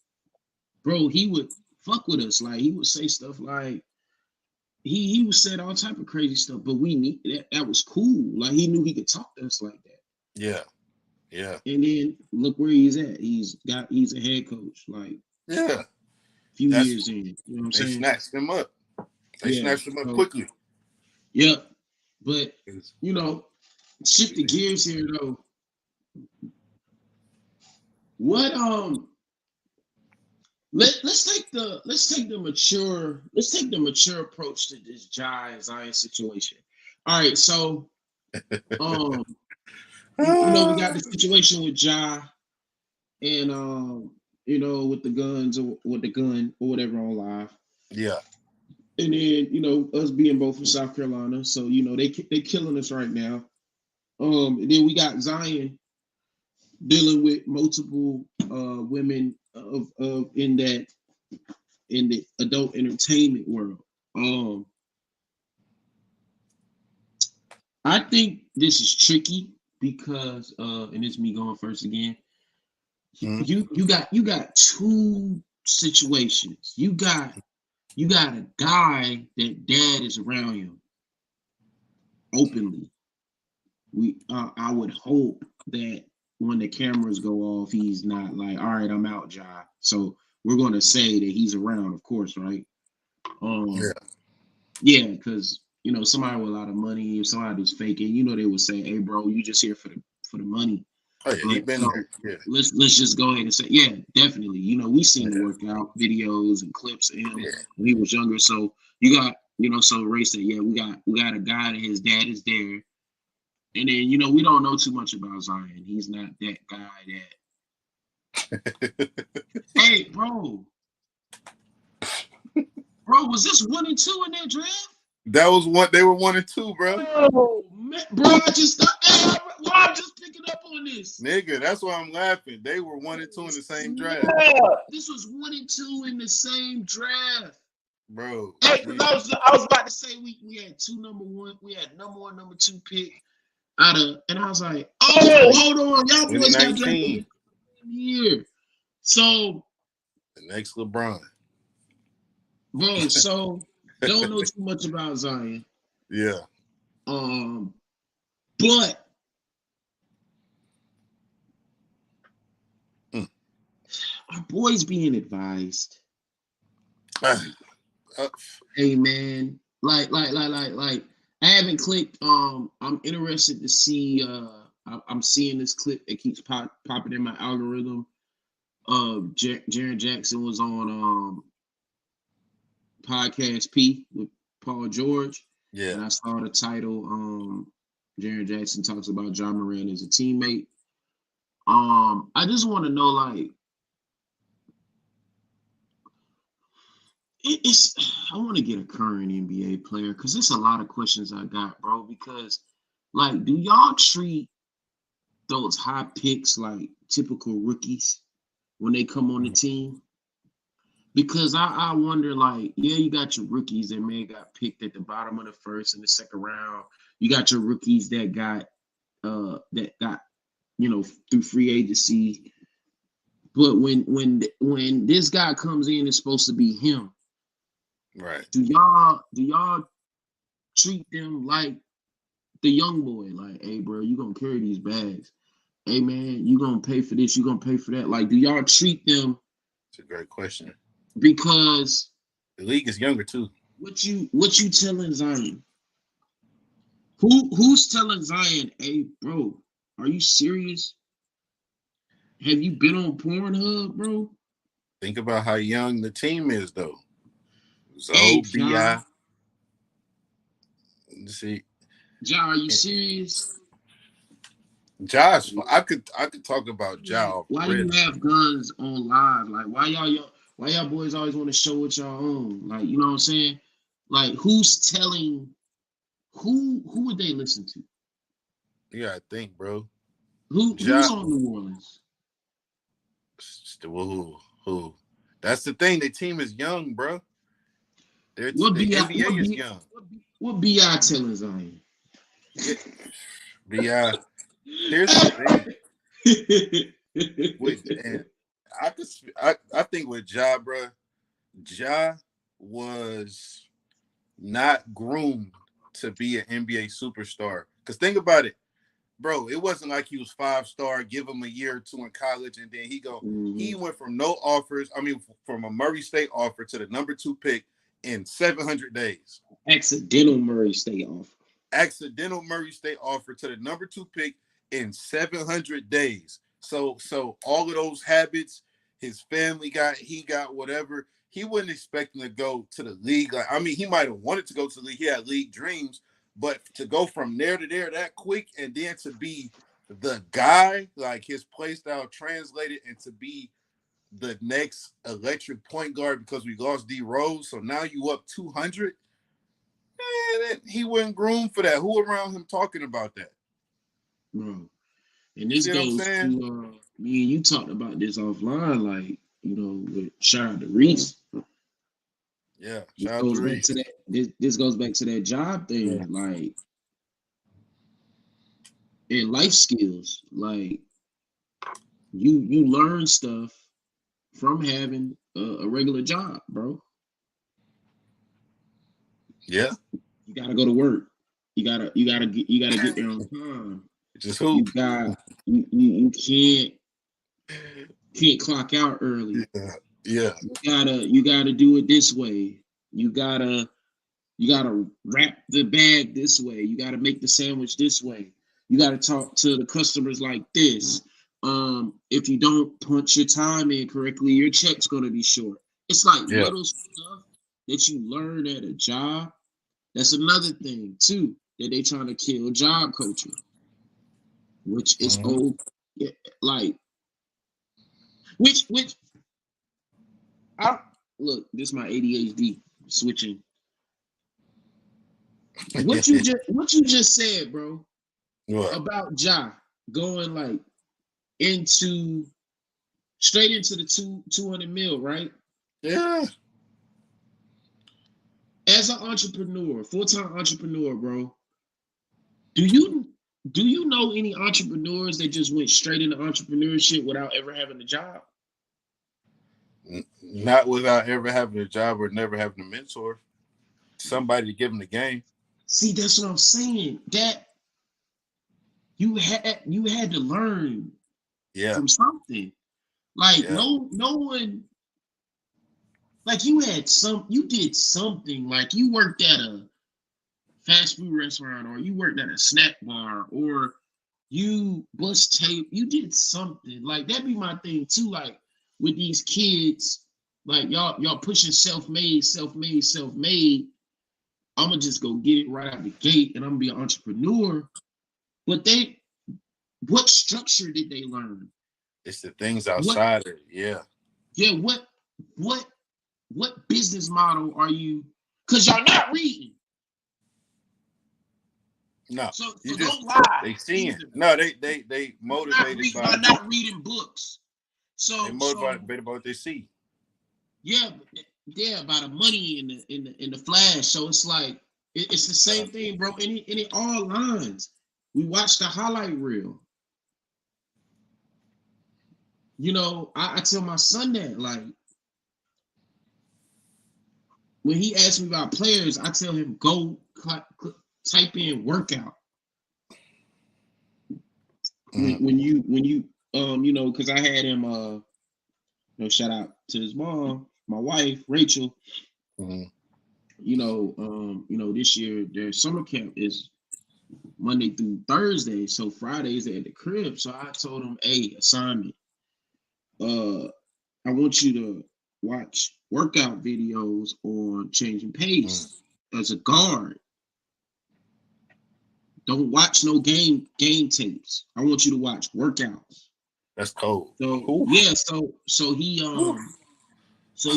bro, he would fuck with us. Like he would say stuff like he would say all type of crazy stuff, but we need that was cool. Like he knew he could talk to us like that. yeah, yeah, And then look where he's at. He's a head coach, like yeah. a few That's years in. You know what I'm they saying? snatched him up. They Yeah. snatched him up So quickly. yep. But It's- you know, shift the gears here though. What let's take the mature approach to this Jai and Zion situation. All right, so um we got the situation with Ja and with the guns or with the gun or whatever on live. Yeah, And then us being both from South Carolina, so they killing us right now. And then we got Zion dealing with multiple women of in the adult entertainment world. I think this is tricky because and it's me going first again. mm-hmm. You got two situations. You got a guy that dad is around him. openly. I would hope that when the cameras go off, he's not like, all right, I'm out, Ja. So we're going to say that he's around, of course, right? Yeah. Yeah, because somebody with a lot of money, if somebody's faking, they would say, "Hey, bro, you just here for the money." Oh yeah, he But been there. Yeah. let's just go ahead and say, yeah, definitely. We seen the Yeah. workout videos and clips of him Yeah. when he was younger. So you got, so Ray said, yeah, we got a guy that his dad is there, and then we don't know too much about Zion. He's not that guy that. Hey, bro, was this 1 and 2 in that draft? That was what they were 1 and 2, bro. Oh man, bro, I'm just picking up on this. Nigga, that's why I'm laughing. They were 1 and 2 in the same draft. Yeah, this was 1 and 2 in the same draft, bro. Hey, because I was about to say we had two number one, we had number one, number two pick and I was like, oh, hold on, y'all boys got drafted here. So the next LeBron. Bro, so don't know too much about Zion. Yeah. But our boys being advised. Hey man, like I haven't clicked. I'm interested to see. I'm seeing this clip that keeps popping in my algorithm. Jaren Jackson was on podcast P with Paul George. Yeah. And I saw the title. Jaren Jackson talks about Ja Morant as a teammate. I just want to know, like, I want to get a current NBA player because there's a lot of questions I got, bro. Because, like, do y'all treat those high picks like typical rookies when they come on the team? Because I wonder, like, yeah, you got your rookies that may got picked at the bottom of the first and the second round. You got your rookies that got through free agency. But when this guy comes in, it's supposed to be him. Right. Do y'all treat them like the young boy? Like, hey, bro, you gonna carry these bags? Hey, man, you gonna pay for this? You gonna pay for that? Like, do y'all treat them? It's a great question. Because the league is younger too. What you telling Zion? Who's telling Zion? Hey, bro, are you serious? Have you been on Pornhub, bro? Think about how young the team is, though. Hey, B.I. Let's see. Ja, are you serious? Josh, I could talk about Ja. Why do you have guns on live? Like, why y'all boys always want to show what y'all own? Like, you know what I'm saying? Like, who's telling? Who would they listen to? You gotta think, bro. Who's on New Orleans? Who? That's the thing. The team is young, bro. The NBA is young. What B.I. telling Zion? B.I. Here's the thing. I think with Ja, bro, Ja was not groomed to be an NBA superstar. Because think about it, bro. It wasn't like he was 5-star, give him a year or two in college, and then he went from no offers. I mean, from a Murray State offer to the number 2 pick in 700 days. Accidental Murray State offer to the number 2 pick in 700 days. So all of those habits, his family got whatever. He wasn't expecting to go to the league. Like, I mean, he might have wanted to go to the league. He had league dreams, but to go from there to there that quick, and then to be the guy, like his play style translated, and to be the next electric point guard because we lost D Rose. So now you up 200. Man, he wasn't groomed for that. Who around him talking about that? Bro. And this goes to me and you talked about this offline, like, with shout out to Reese. Yeah, shout out to Reese. This goes back to that job thing, like, and life skills. Like, you learn stuff from having a regular job, bro. Yeah. You gotta go to work. you gotta get there on time. Just You hoop. got you can't clock out early. Yeah. Yeah. You gotta do it this way. You gotta wrap the bag this way. You gotta make the sandwich this way. You gotta talk to the customers like this. If you don't punch your time in correctly, your check's gonna be short. It's like Yeah. little stuff that you learn at a job. That's another thing too that they trying to kill job culture, which is Mhm. old. Like which I look. This is my ADHD switching. What you just said, bro, What? about Ja going like into straight into the 200 mil, right? Yeah. As an entrepreneur, full-time entrepreneur, bro, do you know any entrepreneurs that just went straight into entrepreneurship without ever having a job? Not without ever having a job or never having a mentor. Somebody to give them the game. See, that's what I'm saying. That you had to learn Yeah. from something. Like Yeah. no one, like you did something, like you worked at a fast food restaurant or you worked at a snack bar or you bust tape, you did something. Like that'd be my thing too. Like with these kids, like y'all pushing self-made, self-made, self-made. I'm gonna just go get it right out the gate and I'm gonna be an entrepreneur. But what structure did they learn? It's the things What outside of it. Yeah. yeah, what what business model are you? Because y'all not reading. No. So You don't just lie they seeing. either. No, they motivated Y'all by not reading books. they So motivated by what they see. yeah, yeah, by the money in the flash. So it's like it's the Yeah. same thing, bro. And it all lines. We watch the highlight reel. I tell my son that, like, when he asks me about players, I tell him go type in workout. When, Mhm. when you when you because I had him shout out to his mom, my wife Rachel. Mhm. This year their summer camp is Monday through Thursday, so Fridays they're at the crib. So I told him, hey, assignment. Uh, I want you to watch workout videos on changing Mhm. pace as a guard. Don't watch no game tapes. I want you to watch workouts. That's cold. So Oof. yeah, so he Oof. so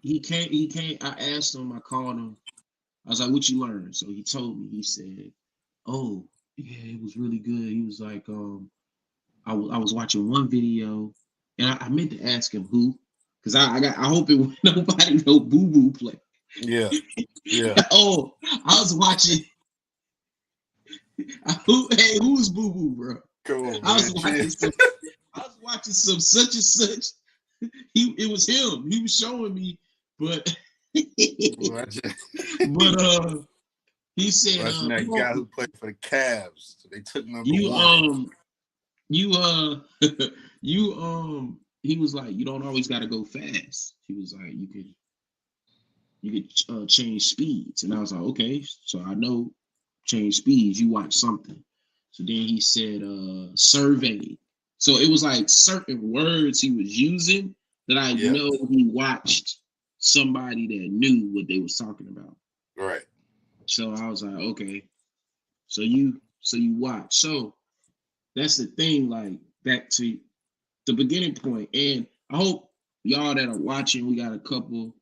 he came. I asked him. I called him. I was like, "What you learned?" So he told me. He said, "Oh, yeah, it was really good." He was like, I was watching one video, and I meant to ask him who, because I hope it nobody know Boo Boo play. Yeah. Yeah. Oh, I was watching. Who's Boo Boo, bro? Come on, I was man. Chill. watching some. I was watching some such and such. It was him. He was showing me, but Watching, but he said watching that guy who played for the Cavs. So they took number you one. you you he was like, you don't always got to go fast. He was like, you could change speeds, and I was like, okay, so I know change speeds. You watch something. So then he said survey. So it was like certain words he was using that I Yeah. know he watched somebody that knew what they was talking about. Right. So I was like, okay, so you watch. So that's the thing, like back to the beginning point. And I hope y'all that are watching, we got a couple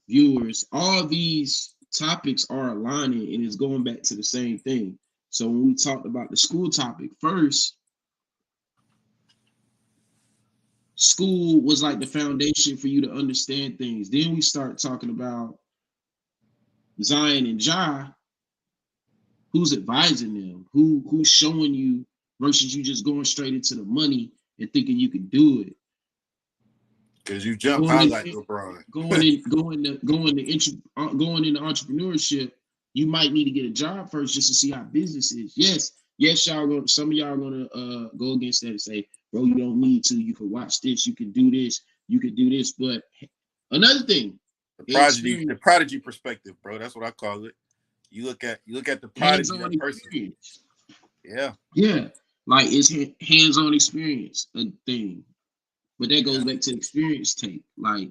viewers. All these topics are aligning and it's going back to the same thing. So when we talked about the school topic first, school was like the foundation for you to understand things. Then we start talking about Zion and Ja, who's advising them, who's showing you versus you just going straight into the money and thinking you can do it. Because you jump Going high in, like LeBron. going in, going to, going to, going into entrepreneurship. You might need to get a job first just to see how business is. Yes, y'all going. Some of y'all gonna go against that and say, bro, you don't need to. You can watch this. You can do this. You can do this. But another thing, the prodigy perspective, bro. That's what I call it. You look at the prodigy of that person. Experience. Yeah. Like it's hands-on experience a thing. But that goes back to experience tape. Like,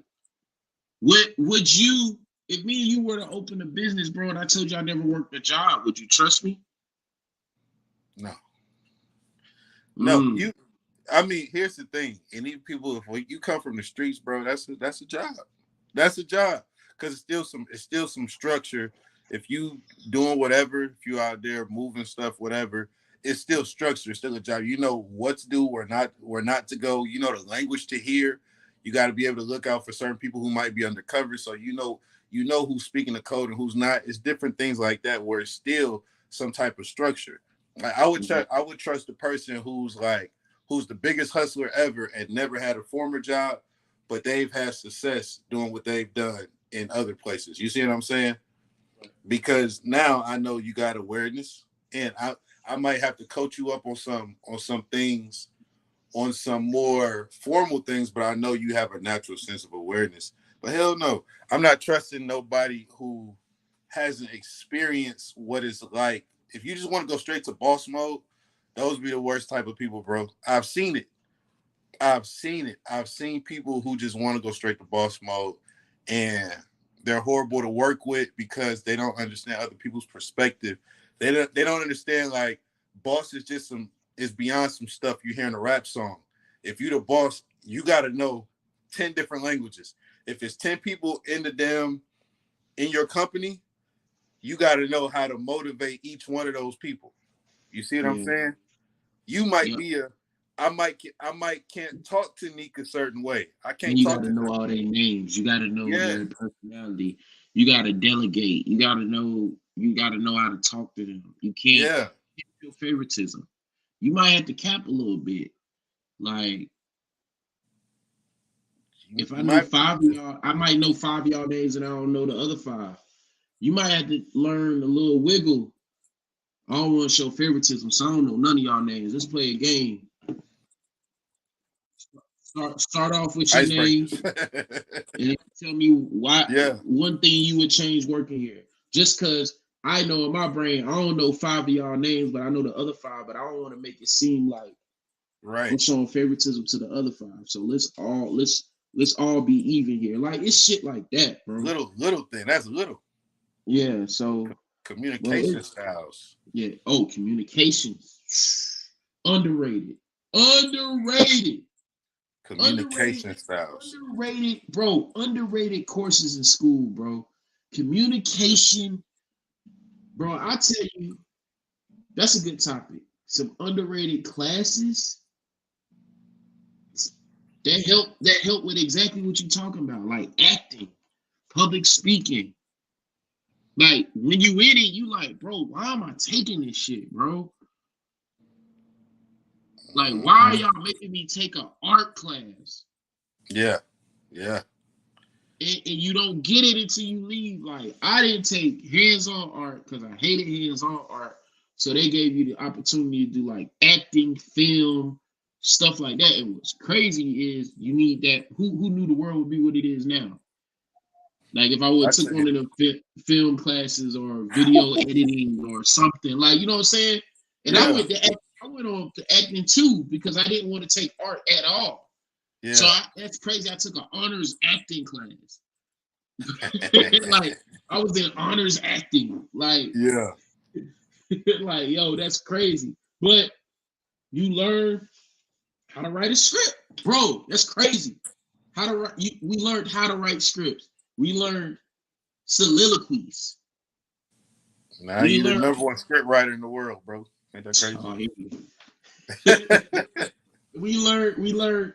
what would you, if me and you were to open a business, bro, and I told you I never worked a job, would you trust me? No. No, I mean, here's the thing. Any people, if you come from the streets, bro, that's a job. That's a job. Because it's still some structure. If you doing whatever, if you out there moving stuff, whatever, it's still structure, it's still a job. You know what to do or not to go. You know the language to hear. You got to be able to look out for certain people who might be undercover. So you know who's speaking the code and who's not. It's different things like that where it's still some type of structure. Like I would trust the person who's the biggest hustler ever and never had a former job, but they've had success doing what they've done in other places. You see what I'm saying? Because now I know you got awareness, and I might have to coach you up on some things, on some more formal things, but I know you have a natural sense of awareness. But hell no, I'm not trusting nobody who hasn't experienced what it's like. If you just want to go straight to boss mode, those be the worst type of people, bro. I've seen it. I've seen people who just want to go straight to boss mode, and they're horrible to work with because they don't understand other people's perspective. They don't understand, like, boss is beyond some stuff you hear in a rap song. If you the boss, you got to know 10 different languages. If it's 10 people in your company, you got to know how to motivate each one of those people. You see what I'm saying? You might be I might can't talk to Nick a certain way. I can't. And you got to know all their names. You got to know their personality. You got to delegate. You got to know how to talk to them. You can't feel favoritism. You might have to cap a little bit. Like, if I know 5 of y'all, I might know 5 of y'all names and I don't know the other 5. You might have to learn a little wiggle. I don't want to show favoritism, so I don't know none of y'all names. Let's play a game. Start off with your name and tell me why. One thing you would change working here, just because I know in my brain I don't know 5 of y'all names, but I know the other 5. But I don't want to make it seem like I'm showing favoritism to the other 5. So let's all be even here. Like, it's shit like that, bro. Little thing. That's little. Yeah. So communication styles. Yeah. Oh, communications. Underrated. Communication styles. Underrated courses in school, bro. Communication, bro. I tell you, that's a good topic. Some underrated classes that help with exactly what you're talking about, like acting, public speaking. Like, when you in it, you like, bro, why am I taking this shit, bro? Like, why are y'all making me take an art class? Yeah. And you don't get it until you leave. Like, I didn't take hands-on art because I hated hands-on art. So they gave you the opportunity to do, like, acting, film, stuff like that. And what's crazy is you need that. Who knew the world would be what it is now? Like, if I would have took one of them film classes or video editing or something, like, you know what I'm saying? And I went on to acting too because I didn't want to take art at all. Yeah. So that's crazy. I took an honors acting class. Like, I was in honors acting. Like, like, yo, that's crazy. But you learn how to write a script, bro. That's crazy. We learned how to write scripts. We learned soliloquies. Now you're the number one script writer in the world, bro. Ain't that crazy? We learned.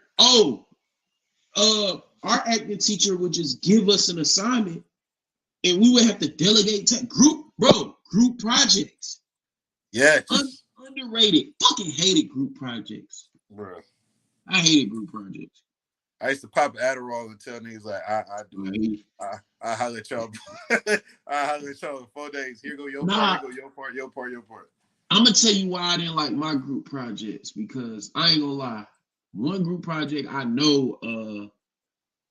Our acting teacher would just give us an assignment, and we would have to delegate to group projects. Yeah, underrated. Fucking hated group projects, bro. I hated group projects. I used to pop Adderall and tell niggas like, I do it. Like, I holler at y'all. I holler at y'all in 4 days. Here go your part. nah, Here go your part. Your part. Your part. I'm gonna tell you why I didn't like my group projects because I ain't gonna lie. One group project I know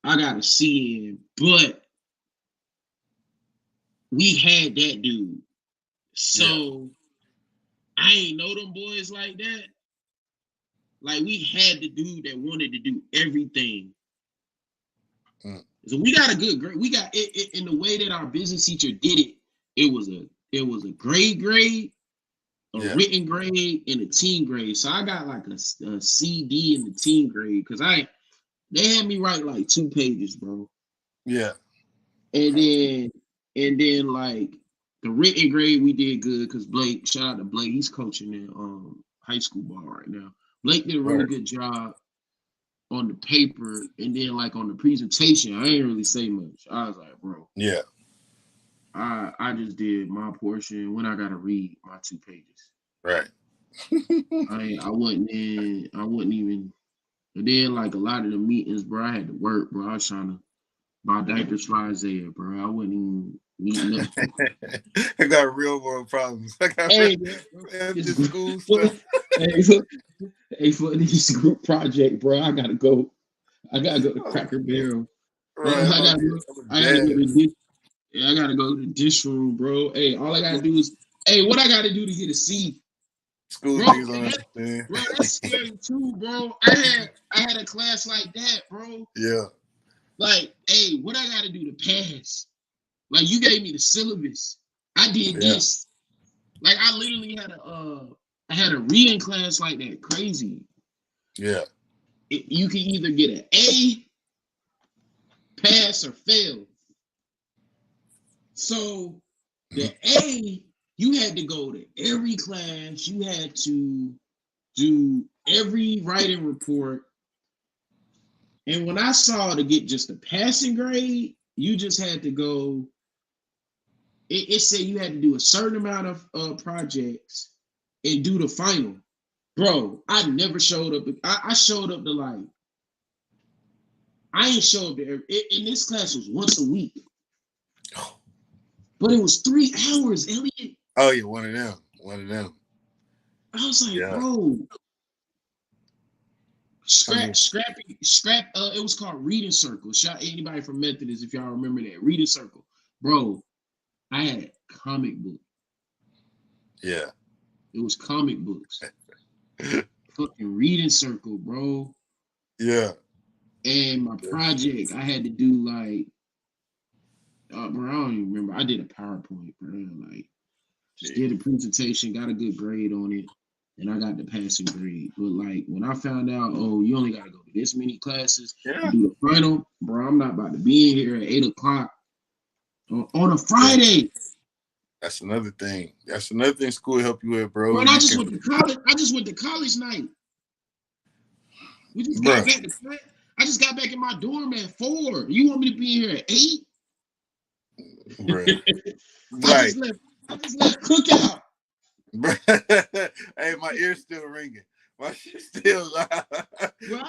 I got a C in, but we had that dude. So I ain't know them boys like that. Like we had the dude that wanted to do everything. So we got a good grade. We got it in the way that our business teacher did it. It was a grade, a written grade, and a team grade. So I got like a CD in the team grade because they had me write like 2 pages, bro. Yeah. And then like the written grade we did good because Blake, shout out to Blake, he's coaching in high school ball right now. Blake did a really good job on the paper, and then like on the presentation, I ain't really say much. I was like, bro, yeah, I just did my portion when I gotta read my 2 pages. Right. I wasn't even. And then like a lot of the meetings, bro, I had to work, bro. I was trying to buy diapers for Isaiah, bro. I wasn't even meeting up. I got real world problems. I got school stuff. For this group project, bro, I gotta go to Cracker Barrel. Right. I gotta go to the dish room, bro. Hey, all I gotta do is, what I gotta do to get a C? School bro, things bro, that's scary too, bro. I had a class like that, bro. Yeah. Like, what I gotta do to pass? Like, you gave me the syllabus. I did this. Like, I literally had a reading class like that. Crazy. Yeah. You can either get an A, pass, or fail. So the A, you had to go to every class. You had to do every writing report. And when I saw to get just a passing grade, you just had to go. It said you had to do a certain amount of projects and do the final. Bro, I never showed up. I showed up to like, I ain't show up there. In this class was once a week. But it was 3 hours, Elliot. Oh, yeah, one of them. I was like, bro. Scrap. It was called Reading Circle. Shout anybody from Methodist if y'all remember that. Reading Circle. Bro, I had comic book. Yeah. It was comic books. Fucking Reading Circle, bro. Yeah. And my project, I had to do like, bro, I don't even remember. I did a PowerPoint, bro. Like, just did a presentation, got a good grade on it, and I got the passing grade. But like, when I found out, you only got to go to this many classes to do the final, bro, I'm not about to be in here at 8 o'clock on a Friday. That's another thing. School help you with, bro. Bro, I just went to college. I just went to college night. We just got back to class. I just got back in my dorm at 4. You want me to be here at 8? Right. I just left cookout. Hey, my ear's still ringing. My shit still loud. Bro,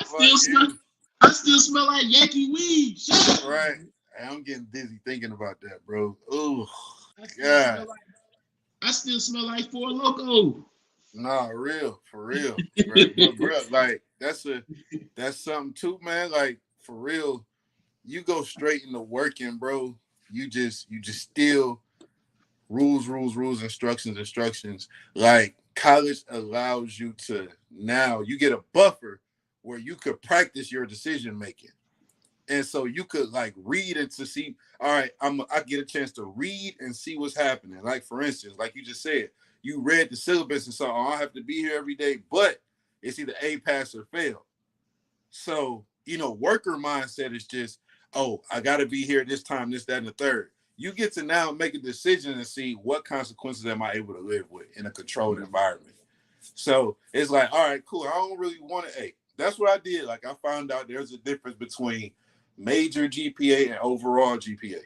I still smell like Yankee weed. Right. I'm getting dizzy thinking about that, bro. Oh, God. I still smell like Four Loko. Nah, for real. Right? But bro, like that's something too, man. Like for real, you go straight into working, bro. You just still rules, instructions. Like college allows you to now you get a buffer where you could practice your decision making. And so you could like read and to see, all right, I get a chance to read and see what's happening. Like for instance, like you just said, you read the syllabus and saw, I have to be here every day, but it's either A, pass, or fail. So, worker mindset is just, I got to be here this time, this, that, and the third. You get to now make a decision and see what consequences am I able to live with in a controlled environment. So it's like, all right, cool. I don't really want to A. That's what I did. Like I found out there's a difference between major GPA and overall GPA.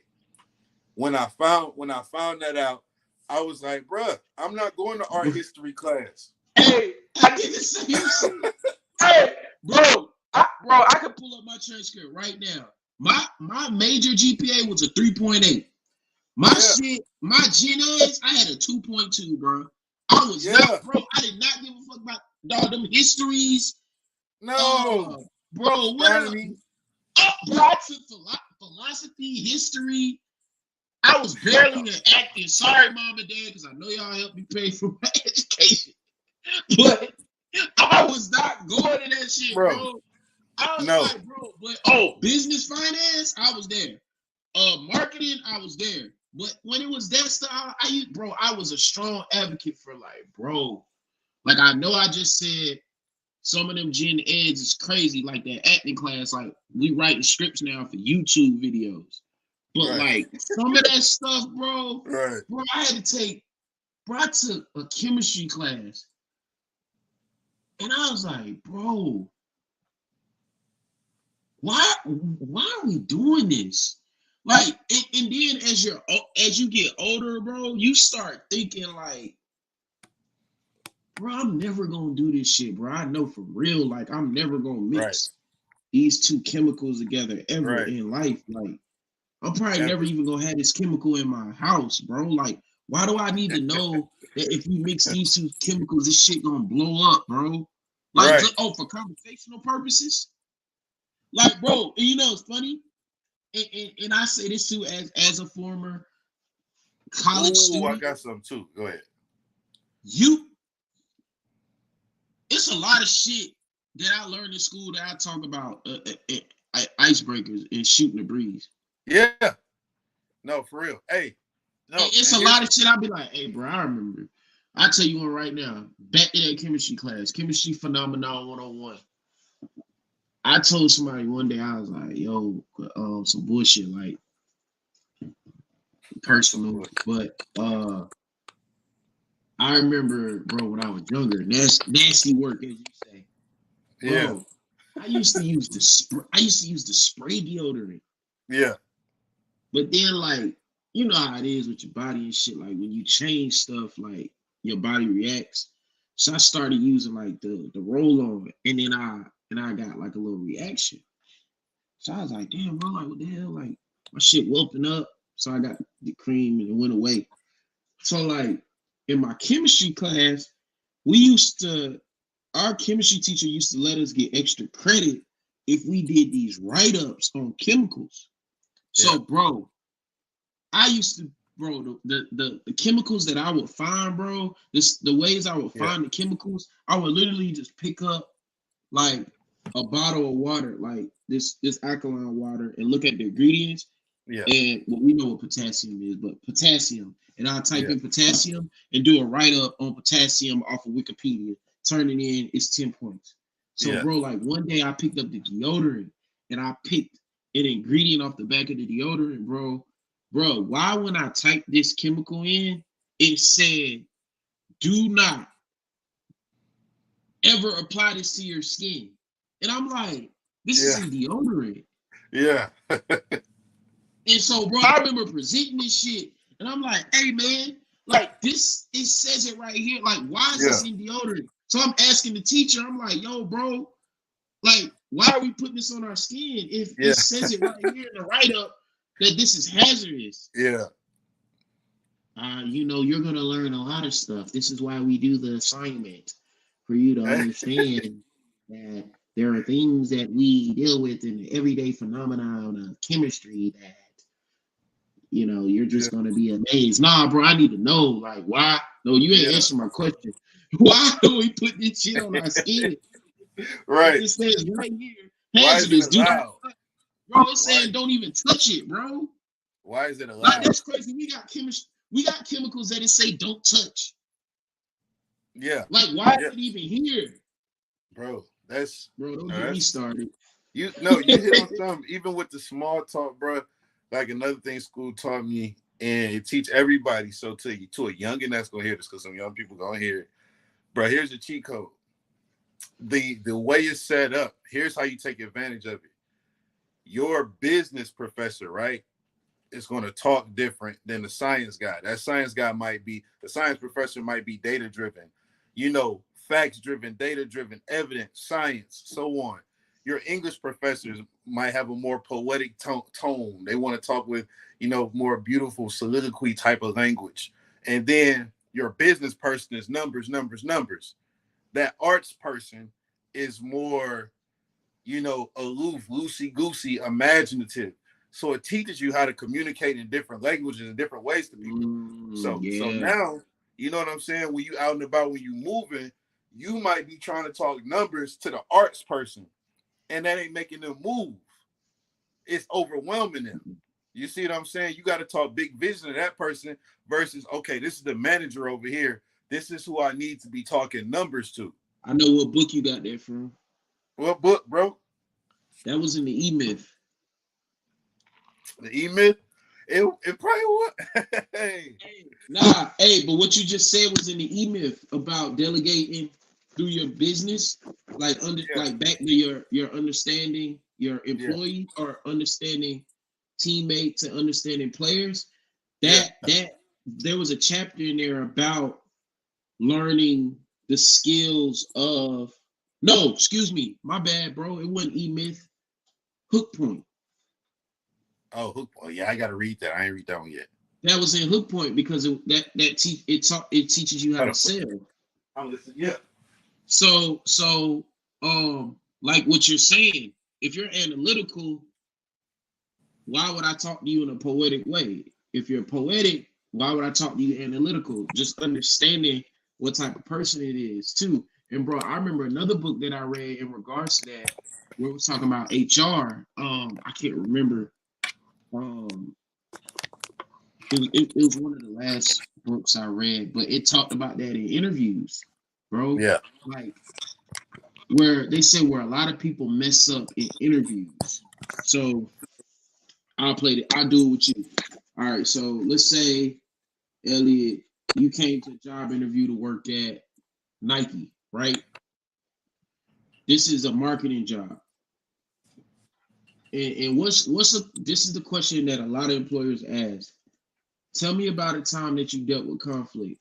When I found that out, I was like, bruh, I'm not going to art history class. Hey, I did the same shit. Hey, bro, bro, I could pull up my transcript right now. My major GPA was a 3.8. My shit, my gen eds, I had a 2.2, bro. I was not, bro. I did not give a fuck about dog them histories. No, bro, what up? Bro, I took philosophy, history. I was barely in acting. Sorry, mom and dad, because I know y'all helped me pay for my education. But I was not going to that shit, bro. I was like, bro, but business finance, I was there. Marketing, I was there. But when it was that stuff, I was a strong advocate for like, bro. Like I know I just said some of them gen eds is crazy, like that acting class. Like we writing scripts now for YouTube videos. But like some of that stuff, bro, I had to take, bro, I took a chemistry class. And I was like, bro, why are we doing this? Like, and then as you get older, bro, you start thinking like, bro, I'm never gonna do this shit, bro. I know for real, like I'm never gonna mix these two chemicals together ever in life. Like, I'm probably never even gonna have this chemical in my house, bro. Like, why do I need to know that if you mix these two chemicals, this shit gonna blow up, bro? Like, for conversational purposes. Like, bro, and you know it's funny, and I say this too as a former college student. I got some too. Go ahead. It's a lot of shit that I learned in school that I talk about icebreakers and shooting the breeze. Yeah. No, for real. Hey, no, it's a lot of shit. I'll be like, hey, bro, I remember. I'll tell you one right now. Back to that chemistry class, Chemistry Phenomenon 101. I told somebody one day, I was like, yo, some bullshit, like personal, but I remember, bro, when I was younger, nasty work, as you say. Bro, I used to use the spray deodorant. Yeah. But then, like, you know how it is with your body and shit. Like when you change stuff, like your body reacts. So I started using like the roll-on, and then I got like a little reaction. So I was like, damn, bro, like what the hell? Like my shit whelping up. So I got the cream and it went away. So like in my chemistry class, our chemistry teacher used to let us get extra credit if we did these write-ups on chemicals. So bro, I used to, bro, the chemicals that I would find, bro, the ways I would find the chemicals, I would literally just pick up like a bottle of water, like this alkaline water, and look at the ingredients. Yeah. And well, we know what potassium is, but potassium. And I'll type in potassium and do a write-up on potassium off of Wikipedia. Turn it in, it's 10 points. So, bro, like one day I picked up the deodorant and I picked an ingredient off the back of the deodorant, bro. Bro, why when I typed this chemical in, it said, do not ever apply this to your skin. And I'm like, this is a deodorant. Yeah. And so, bro, I remember presenting this shit, and I'm like, hey, man, like this, it says it right here. Like, why is this in deodorant? So I'm asking the teacher, I'm like, yo, bro, like, why are we putting this on our skin if it says it right here in the write-up that this is hazardous? Yeah. You know, you're going to learn a lot of stuff. This is why we do the assignment, for you to understand that there are things that we deal with in the everyday phenomenon of chemistry that, you know, you're just going to be amazed. Nah, bro, I need to know, like, why? No, you ain't answering my question. Why do we put this shit on our skin? Right. It says right here, hazardous. Bro, it's saying don't even touch it, bro. Why is it allowed? Like, that's crazy. We got chemicals that it say don't touch. Yeah. Like, why is it even here? Bro, don't get me started. You hit on something, even with the small talk, bro. Like another thing school taught me, and it teach everybody. So to a youngin' that's gonna hear this, because some young people gonna hear it. Bro, here's the cheat code. The way it's set up, here's how you take advantage of it. Your business professor, right, is going to talk different than the science guy. That science guy the science professor might be data-driven, facts-driven, data-driven, evidence, science, so on. your English professors might have a more poetic tone. They want to talk with, more beautiful soliloquy type of language. And then your business person is numbers, numbers, numbers. That arts person is more, aloof, loosey goosey, imaginative. So it teaches you how to communicate in different languages and different ways to people. So Yeah. now, you know what I'm saying? When you out and about, when you moving, you might be trying to talk numbers to the arts person, and that ain't making them move. It's overwhelming them. You see what I'm saying? You got to talk big vision to that person versus, okay, this is the manager over here. This is who I need to be talking numbers to. I know what book you got that from. What book, bro? That was in the E-Myth. The E-Myth? It probably was. Hey. Nah, hey, but what you just said was in the E-Myth about delegating through your business, like back to your understanding your employee or understanding teammates and understanding players. That there was a chapter in there about learning the skills of excuse me, my bad, bro. It wasn't E-Myth. Hook Point. Oh, Hook Point. Yeah, I gotta read that. I ain't read that one yet. That was in Hook Point because it teaches you how to sell. I'm listening. Yeah. So like what you're saying, if you're analytical, why would I talk to you in a poetic way? If you're poetic, why would I talk to you analytical? Just understanding what type of person it is too. And bro, I remember another book that I read in regards to that, where it was talking about HR. I can't remember. It was one of the last books I read, but it talked about that in interviews, bro. Yeah. Like where they say where a lot of people mess up in interviews. So I'll do it with you. All right. So let's say, Elliot, you came to a job interview to work at Nike, right? This is a marketing job. And this is the question that a lot of employers ask. Tell me about a time that you dealt with conflict.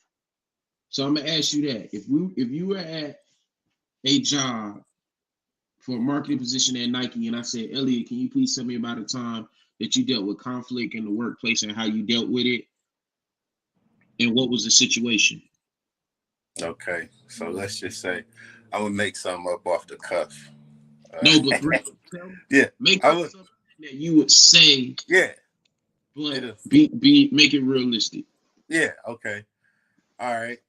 So I'm gonna ask you that. If you were at a job for a marketing position at Nike, and I said, Elliot, can you please tell me about a time that you dealt with conflict in the workplace and how you dealt with it, and what was the situation? Okay, so let's just say I'm gonna make something up off the cuff. No, but make up something that you would say. Yeah, but make it realistic. Yeah. Okay. All right.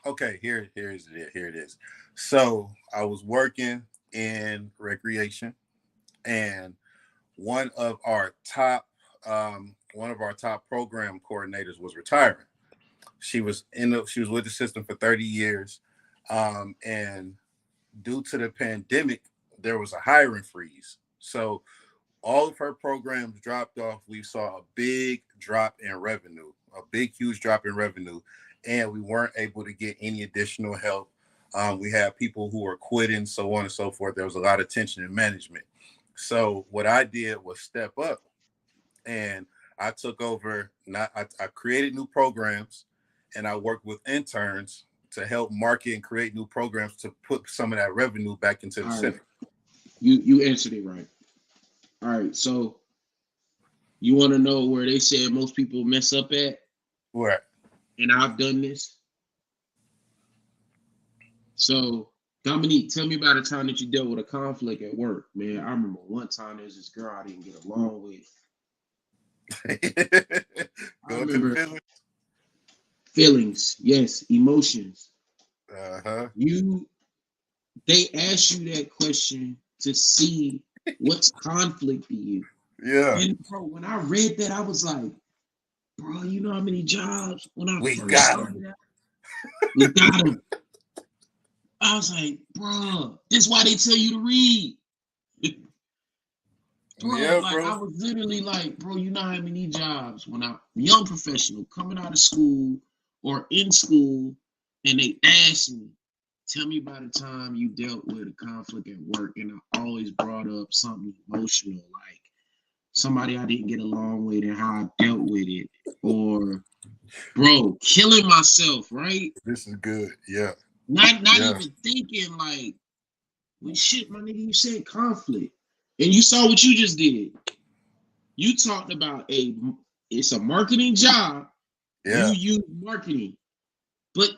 Okay. Here it is. So I was working in recreation, and one of our top program coordinators was retiring. She was with the system for 30 years, and due to the pandemic, there was a hiring freeze. So all of her programs dropped off. We saw a big drop in revenue, a big, huge drop in revenue, and we weren't able to get any additional help. We had people who were quitting, so on and so forth. There was a lot of tension in management. So what I did was step up, and I took over. I created new programs, and I worked with interns to help market and create new programs to put some of that revenue back into the center. You answered it right. All right, so you want to know where they said most people mess up at? Where? And I've done this. So, Dominique, tell me about a time that you dealt with a conflict at work. Man, I remember one time there was this girl I didn't get along with. I remember feelings, yes, emotions. They ask you that question to see what's conflict to you. Yeah. And bro, when I read that, I was like, bro, you know how many jobs when I we first got started them. We got them. I was like, bro, this is why they tell you to read. Bro, yeah, like bro. I was literally like, bro, you know how many jobs when I'm young professional coming out of school or in school, and they ask me, tell me about a time you dealt with a conflict at work, and I always brought up something emotional, like somebody I didn't get along with and how I dealt with it, or bro, killing myself, right? This is good, yeah. Not even thinking like Well, shit, my nigga, you said conflict, and you saw what you just did. You talked about it's a marketing job. You Yeah. use marketing, but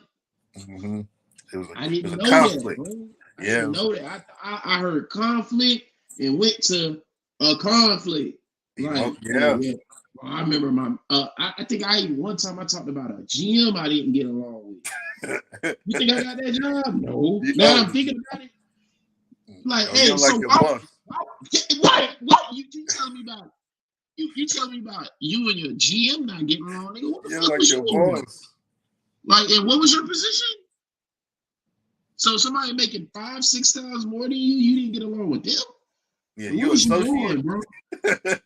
Mm-hmm. I It was didn't a know that, conflict. bro. I Yeah, didn't know that. I heard conflict and went to a conflict. Like, oh Yeah. yeah. Well, I remember my I think one time I talked about a GM I didn't get along with. You think I got that job? No. Now Oh, I'm thinking about it. Like, you hey, don't like so your boss. what you telling me about? You telling me about you and your GM not getting along, nigga? What the You don't fuck like was you your doing? boss. Like, and what was your position? So somebody making 5, 6 times more than you didn't get along with them? Yeah, What you was you associate. doing, bro?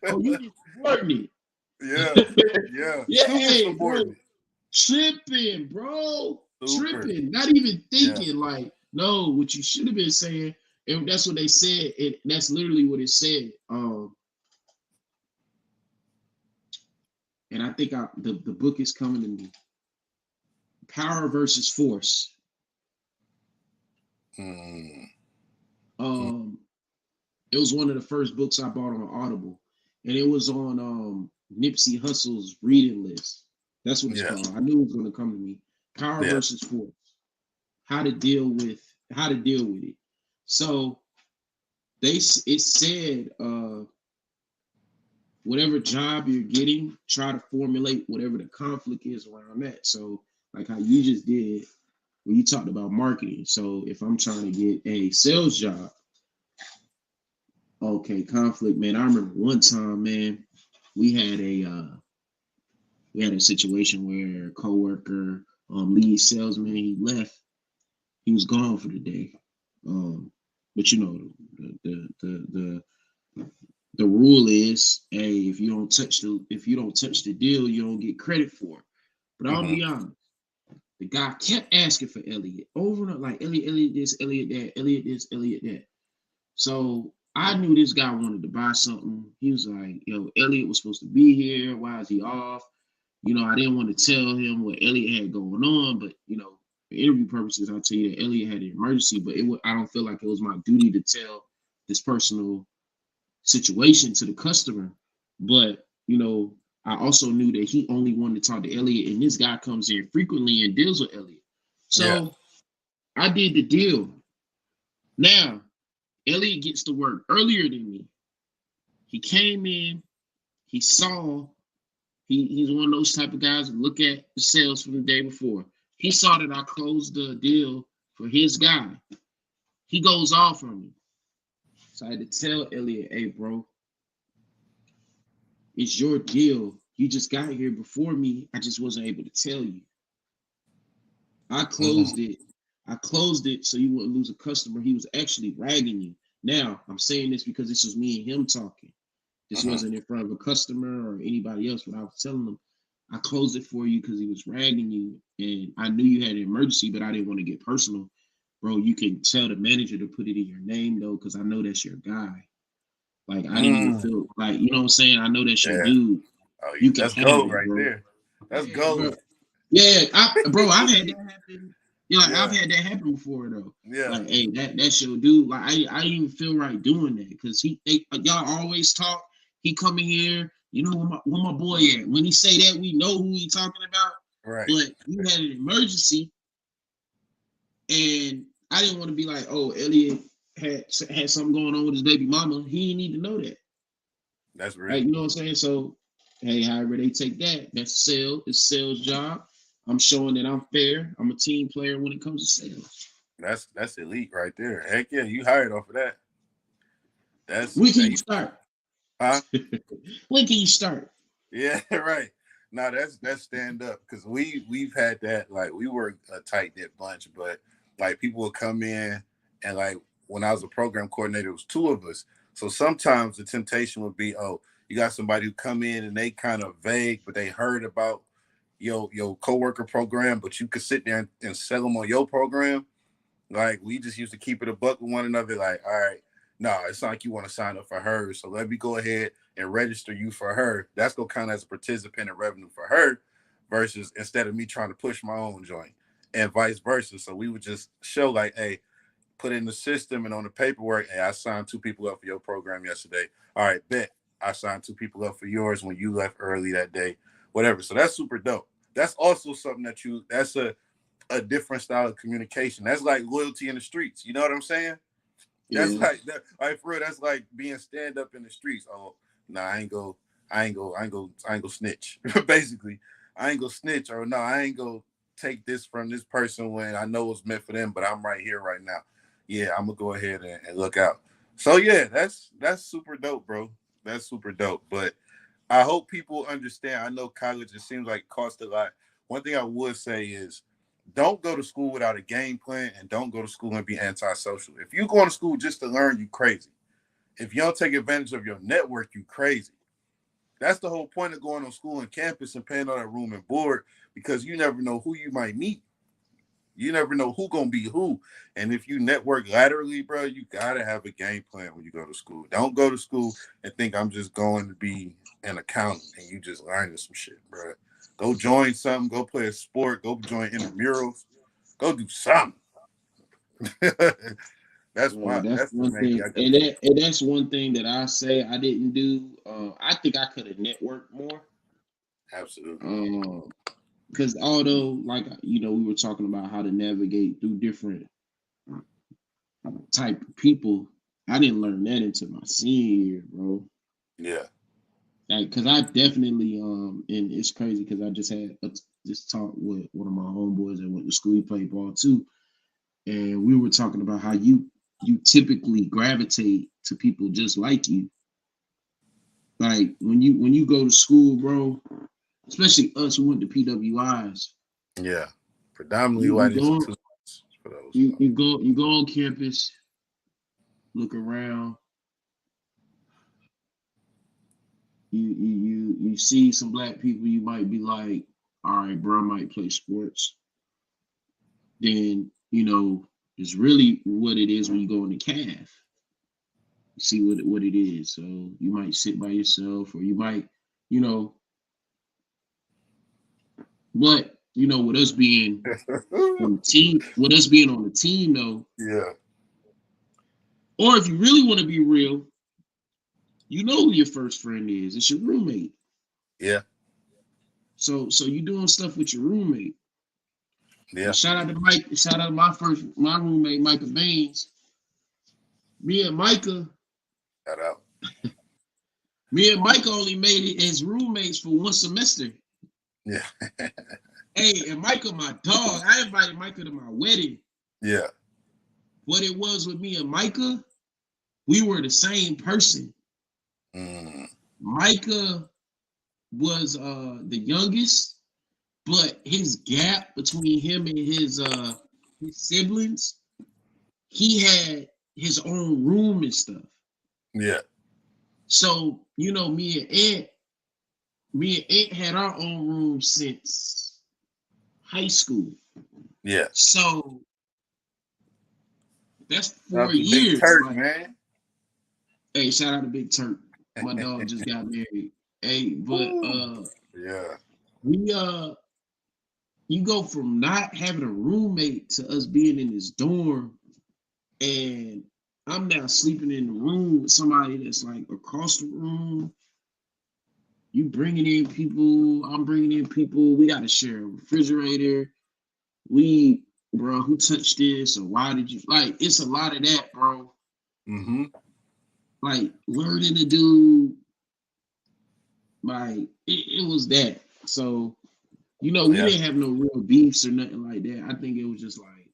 Oh, you just subordinate. Yeah, yeah. Yeah, Super hey, bro, subordinate. tripping, bro, Super. tripping. Not even Yeah. thinking. Like, no, what you should have been saying, and that's what they said, and that's literally what it said. And I think the book is coming to me. Power versus Force. Mm. Um, it was one of the first books I bought on Audible, and it was on Nipsey Hussle's reading list. That's what it's Yeah. called. I knew it was going to come to me. Power Yeah. versus Force. How to deal with it. So it said whatever job you're getting, try to formulate whatever the conflict is around that. So like how you just did when you talked about marketing. So if I'm trying to get a sales job, okay, conflict, man. I remember one time, man, we had a situation where a coworker, lead salesman, he left. He was gone for the day. But you know, the rule is, hey, if you don't touch the deal, you don't get credit for it. But I'll Mm-hmm. be honest, the guy kept asking for Elliot over and over, like Elliot this, Elliot that, Elliot this, Elliot that. So I knew this guy wanted to buy something. He was like, yo, Elliot was supposed to be here. Why is he off? I didn't want to tell him what Elliot had going on, but for interview purposes, I'll tell you that Elliot had an emergency, but I don't feel like it was my duty to tell this personal situation to the customer. But I also knew that he only wanted to talk to Elliot, and this guy comes in frequently and deals with Elliot. Yeah. So I did the deal. Now, Elliot gets to work earlier than me. He came in, he saw, he's one of those type of guys that look at the sales from the day before. He saw that I closed the deal for his guy. He goes off on me. So I had to tell Elliot, hey, bro, it's your deal. You just got here before me. I just wasn't able to tell you. I Mm-hmm. closed it. I closed it so you wouldn't lose a customer. He was actually ragging you. Now, I'm saying this because this was me and him talking. This Mm-hmm. wasn't in front of a customer or anybody else, but I was telling him, I closed it for you because he was ragging you. And I knew you had an emergency, but I didn't want to get personal. Bro, you can tell the manager to put it in your name, though, because I know that's your guy. Like, I didn't even Mm. feel like, you know what I'm saying? I know that's your Yeah. dude. Oh, You can that's have gold it, right bro. there. That's Yeah, bro. gold. Yeah, bro, I've had that happen. I've Yeah. had that happen before though. Yeah. Like, hey, that's your dude. Like, I didn't even feel right doing that because y'all always talk. He coming here, where my boy at. When he say that, we know who he talking about. Right. But you had an emergency, and I didn't want to be like, oh, Elliot had something going on with his baby mama. He didn't need to know that. That's real. Like, you know what I'm saying? So, hey, however they take that, that's sales. It's sales job. I'm showing that I'm fair. I'm a team player when it comes to sales. That's elite right there. Heck yeah, you hired off of that. When can That you start? huh? When can you start? Yeah, right. No, that's stand up because we've had that, like we were a tight knit bunch, but like people would come in and like when I was a program coordinator, it was two of us. So sometimes the temptation would be, oh, you got somebody who come in and they kind of vague, but they heard about your coworker program, but you could sit there and sell them on your program. Like we just used to keep it a buck with one another. Like, all right, no, it's not like you want to sign up for her. So let me go ahead and register you for her. That's gonna count as a participant in revenue for her, versus instead of me trying to push my own joint and vice versa. So we would just show like, hey, put in the system and on the paperwork, hey, I signed 2 people up for your program yesterday. All right, bet. I signed 2 people up for yours when you left early that day, whatever. So that's super dope. That's also something that's a different style of communication. That's like loyalty in the streets. You know what I'm saying? That's Yeah. like that. Like for real, that's like being stand up in the streets. Oh, nah, I ain't go snitch. Basically, I ain't go snitch, or no, I ain't go take this from this person when I know it's meant for them, but I'm right here right now. Yeah, I'm gonna go ahead and look out. So yeah, that's super dope, bro. That's super dope. But I hope people understand. I know college, it seems like it costs a lot. One thing I would say is don't go to school without a game plan and don't go to school and be antisocial. If you going to school just to learn, you crazy. If you don't take advantage of your network, you crazy. That's the whole point of going on school and campus and paying all that room and board, because you never know who you might meet. You never know who gonna be who. And if you network laterally, bro, you gotta have a game plan when you go to school. Don't go to school and think I'm just going to be an accountant and you just learning some shit, bro. Go join something, go play a sport, go join intramurals, go do something. Right, that's That's the one main thing thing, I gotta and say. that's one thing that I say I didn't do. I think I could have networked more. Absolutely. Um, because although, like we were talking about how to navigate through different type of people, I didn't learn that until my senior year, bro. Yeah. Like, cause I definitely and it's crazy because I just had this talk with one of my homeboys that went to school. He played ball too, and we were talking about how you typically gravitate to people just like you. Like when you go to school, bro, especially us who went to PWIs, Yeah. Predominantly you white go institutions for those. you go on campus, look around, you see some black people, you might be like, all right, bro, I might play sports. Then it's really what it is when you go in the calf. You see what it is. So you might sit by yourself, or you might, you know, but with us being on the team, though, Yeah. or if you really want to be real, you know who your first friend is. It's your roommate. Yeah. So you doing stuff with your roommate. Yeah. Shout out to Mike. Shout out to my roommate Micah Baines. Me and Micah, Shout out. me and Micah only made it as roommates for one semester. Yeah. Hey, and Micah, my dog. I invited Micah to my wedding. Yeah. What it was with me and Micah, we were the same person. Mm. Micah was the youngest, but his gap between him and his siblings, he had his own room and stuff. Yeah. So me and Aunt had our own room since high school. Yeah. So that's Shout four out to Big years. Turk, Like, man. hey, shout out to Big Turk. My dog just got married. Hey, but Yeah. we you go from not having a roommate to us being in this dorm, and I'm now sleeping in the room with somebody that's like across the room. You bringing in people, I'm bringing in people. We got to share a refrigerator. Bro, who touched this or why did you like? It's a lot of that, bro. Mm-hmm. Like learning to do, like it was that. So we Yeah. didn't have no real beefs or nothing like that. I think it was just like,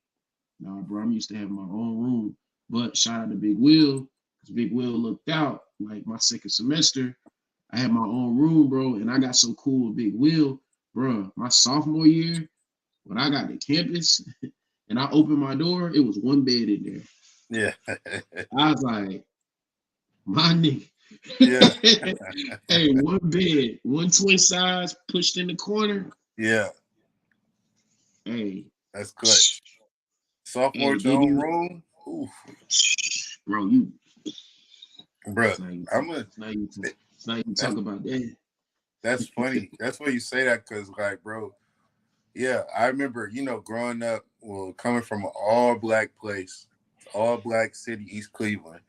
nah, bro, I'm used to having my own room. But shout out to Big Will, because Big Will looked out. Like my second semester, I had my own room, bro, and I got so cool with Big Will, bro. My sophomore year, when I got to campus and I opened my door, it was one bed in there. Yeah. I was like, my nigga. Yeah. Hey, one bed, one twin size pushed in the corner. Yeah. Hey, That's clutch. Sophomore hey, at your give own you, room. Ooh, bro, you. bro. It's not even talk. I'm a. It's not even. It's not even That's talk about that. that's funny. That's why you say that, because like, bro. Yeah, I remember. Growing up, well, coming from an all black place, all black city, East Cleveland.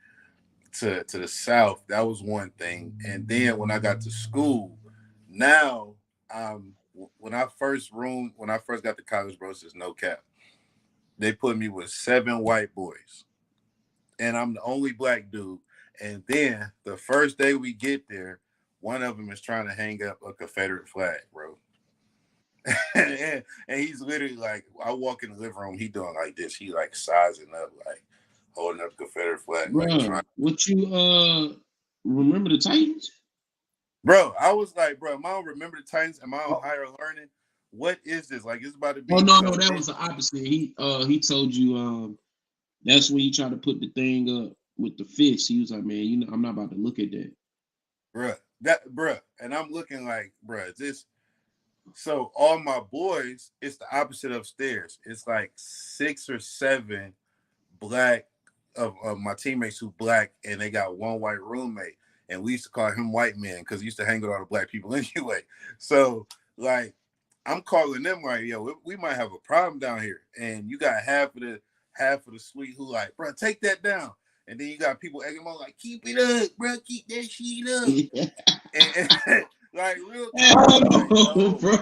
To the south, that was one thing. And then when I got to school, now when I first got to college, bro, this is no cap. They put me with 7 white boys, and I'm the only black dude. And then the first day we get there, one of them is trying to hang up a Confederate flag, bro. And he's literally like, I walk in the living room, he doing like this. He like sizing up, like holding up the Confederate flag, like trying. Bro, what you remember the Titans? Bro, I was like, bro, am I don't remember the Titans? Am I on higher learning? What is this? Like, it's about to Oh be no, some. that was the opposite. He told you that's when he tried to put the thing up with the fist. He was like, man, I'm not about to look at that. Bruh. And I'm looking like, bruh, this. So all my boys, it's the opposite upstairs. It's like 6 or 7 black of my teammates who black, and they got one white roommate. And we used to call him white man because he used to hang with all the black people anyway. So like I'm calling them like, yo, we might have a problem down here. And you got half of the suite who like, bro, take that down. And then you got people egging on like, keep it up, bro, keep that shit up. And like real talk, I'm like, Oh, no. bro.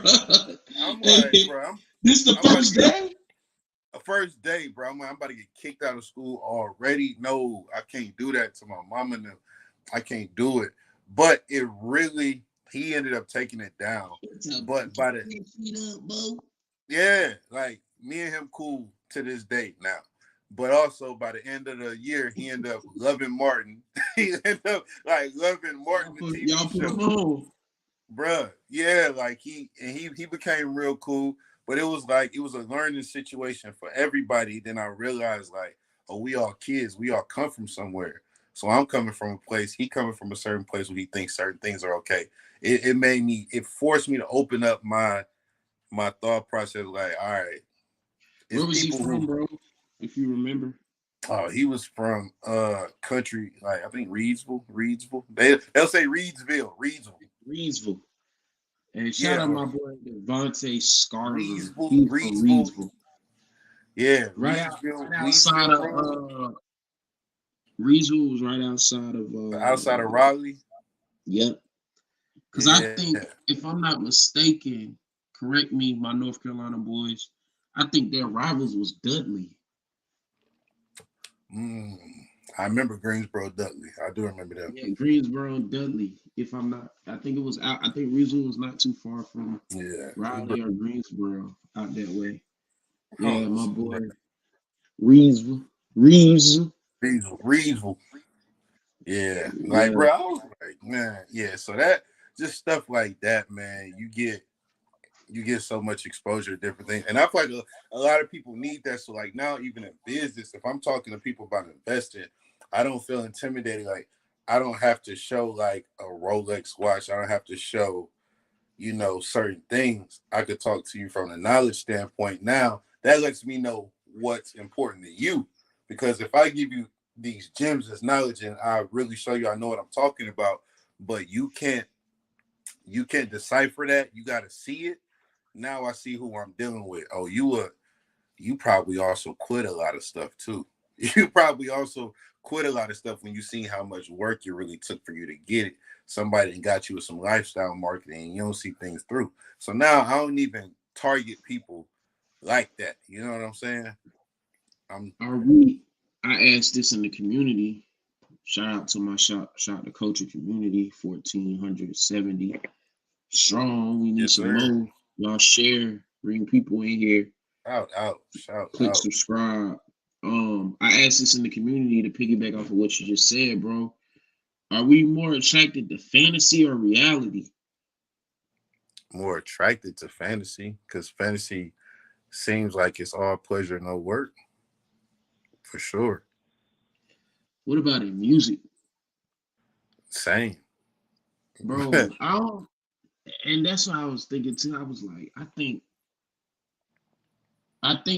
I'm like, bro, This the I'm about first to get day? a first day, bro. I'm about to get kicked out of school already. No, I can't do that to my mom and them. I can't do it. But it really, he ended up taking it down. But by like me and him cool to this date now. But also by the end of the year, he ended up loving Martin. He ended up like loving Martin, the Y'all TV put him show. on. Bruh, yeah, like he became real cool, but it was like it was a learning situation for everybody. Then I realized like, oh, we all kids, we all come from somewhere. So I'm coming from a place, he coming from a certain place where he thinks certain things are okay. It forced me to open up my thought process. Like, all right, it's Where was he people from, who. bro? If you remember. Oh, he was from country, like I think Reedsville. They'll say Reedsville. Reedsville. And shout Yeah, out my boy Devontae Scarver. Reedsville, He was from Reedsville. Reedsville. Yeah, Right outside Reedsville of Road, Reedsville was right outside of outside of Raleigh. yep. Because I Yeah. think, if I'm not mistaken, correct me, my North Carolina boys, I think their rivals was Dudley. Mm, I remember Greensboro Dudley. I do remember them. Yeah, Greensboro and Dudley. If I'm not, I think it was out. I think Reedsville was not too far from Yeah. Raleigh or Greensboro out that way. Oh, Yeah, my boy Reedsville. Reedsville. Reedsville. Yeah. Like, Yeah. bro, I was like, man, yeah. So that just stuff like that, man. You get so much exposure to different things. And I feel like a lot of people need that. So like now, even in business, if I'm talking to people about investing, I don't feel intimidated. Like I don't have to show like a Rolex watch. I don't have to show, certain things. I could talk to you from a knowledge standpoint. Now that lets me know what's important to you. Because if I give you these gems as knowledge and I really show you I know what I'm talking about, but you can't decipher that. You got to see it. Now I see who I'm dealing with. Oh, you probably also quit a lot of stuff too. You probably also quit a lot of stuff when you see how much work it really took for you to get it. Somebody got you with some lifestyle marketing and you don't see things through. So now I don't even target people like that. You know what I'm saying? I asked this in the community. Shout out to my shout to culture community, 1470 strong. We need Yes, some sir. more. Y'all share, bring people in here, Shout click out. subscribe. I asked this in the community to piggyback off of what you just said, bro. Are we more attracted to fantasy or reality? More attracted to fantasy because fantasy seems like it's all pleasure, no work, for sure. What about in music, Same. bro? I don't, and that's what I was thinking too. I was like, I think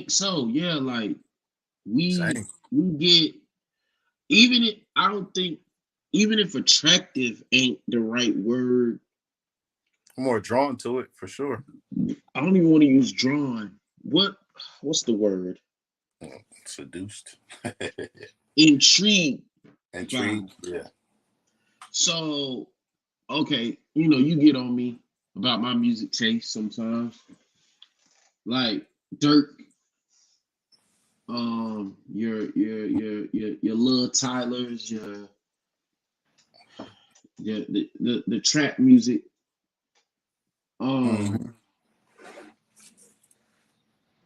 so. Yeah, like we Same. we get even if I don't think even if attractive ain't the right word, More drawn to it for sure. I don't even want to use drawn. What's the word? Seduced. intrigued by. Intrigued. Yeah. So, okay, you get on me about my music taste sometimes. Like Dirk, your Lil Tylers, the trap music. Mm-hmm.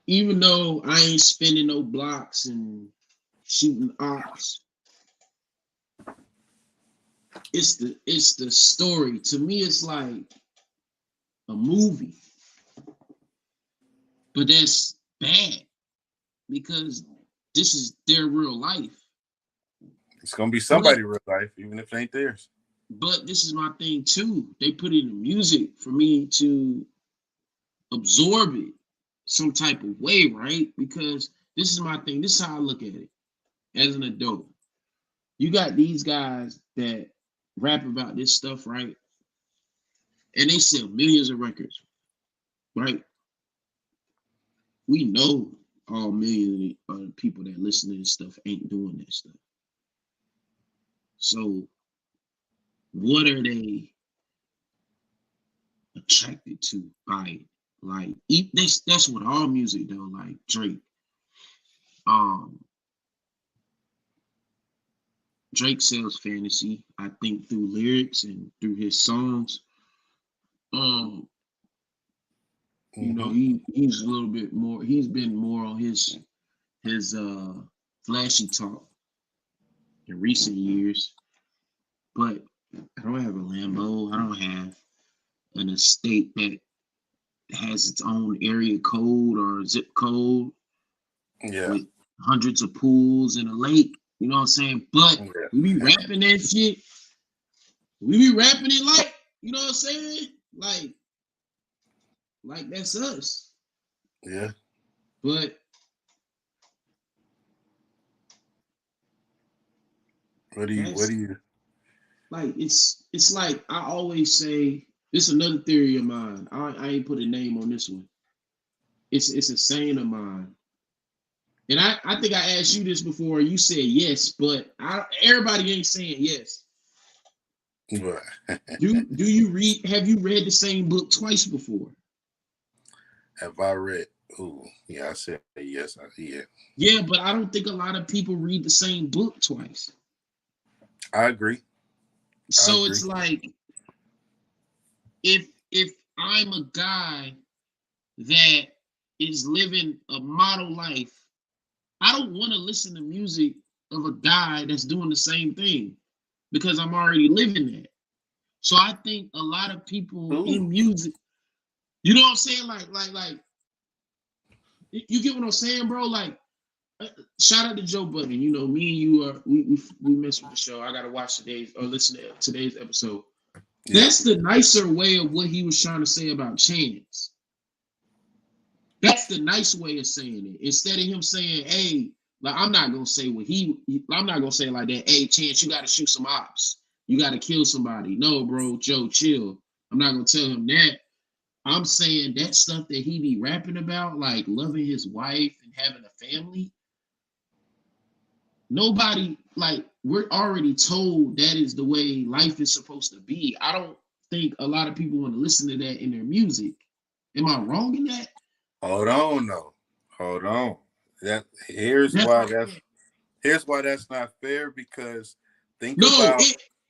Even though I ain't spinning no blocks and shooting ops, it's the story. To me, it's like a movie, but that's bad because this is their real life. It's gonna be But somebody real life, even if it ain't theirs. but this is my thing too. They put it in music for me to absorb it some type of way, right? Because this is my thing. This is how I look at it as an adult. You got these guys that rap about this stuff, right? And they sell millions of records, right? We know all millions of people that listen to this stuff ain't doing that stuff. So what are they attracted to by it? Like that's what all music though, like Drake. Um Drake sells fantasy, I think, through lyrics and through his songs. Um, Mm-hmm. he's a little bit more. He's been more on his flashy talk in recent years. But I don't have a Lambo. I don't have an estate that has its own area code or zip code Yeah. with hundreds of pools and a lake. You know what I'm saying? But we be Yeah. rapping that shit. We be rapping it like, you know what I'm saying? Like that's us. Yeah. But What do that's you like it's like I always say, this is another theory of mine. I ain't put a name on this one. It's a saying of mine. And I think I asked you this before. You said yes, but everybody ain't saying yes. Do you read? Have you read the same book twice before? Have I read? Oh, yeah, I said yes. Yeah. Yeah, but I don't think a lot of people read the same book twice. I agree. So it's like if I'm a guy that is living a model life, I don't want to listen to music of a guy that's doing the same thing because I'm already living that. So I think a lot of people in music, you know what I'm saying? Like, you get what I'm saying, bro? Like, shout out to Joe Budden. You know, me and you are we mess with the show. I gotta watch today's or listen to today's episode. Yeah. That's the nicer way of what he was trying to say about Chance. That's the nice way of saying it. Instead of him saying, hey, like I'm not gonna say what I'm not gonna say like that, hey, Chance, you gotta shoot some ops. You gotta kill somebody. No, bro, Joe, chill. I'm not gonna tell him that. I'm saying that stuff that he be rapping about, like loving his wife and having a family. Nobody, like, we're already told that is the way life is supposed to be. I don't think a lot of people want to listen to that in their music. Am I wrong in that? Hold on, though. Hold on. Here's why that's not fair, because think No, about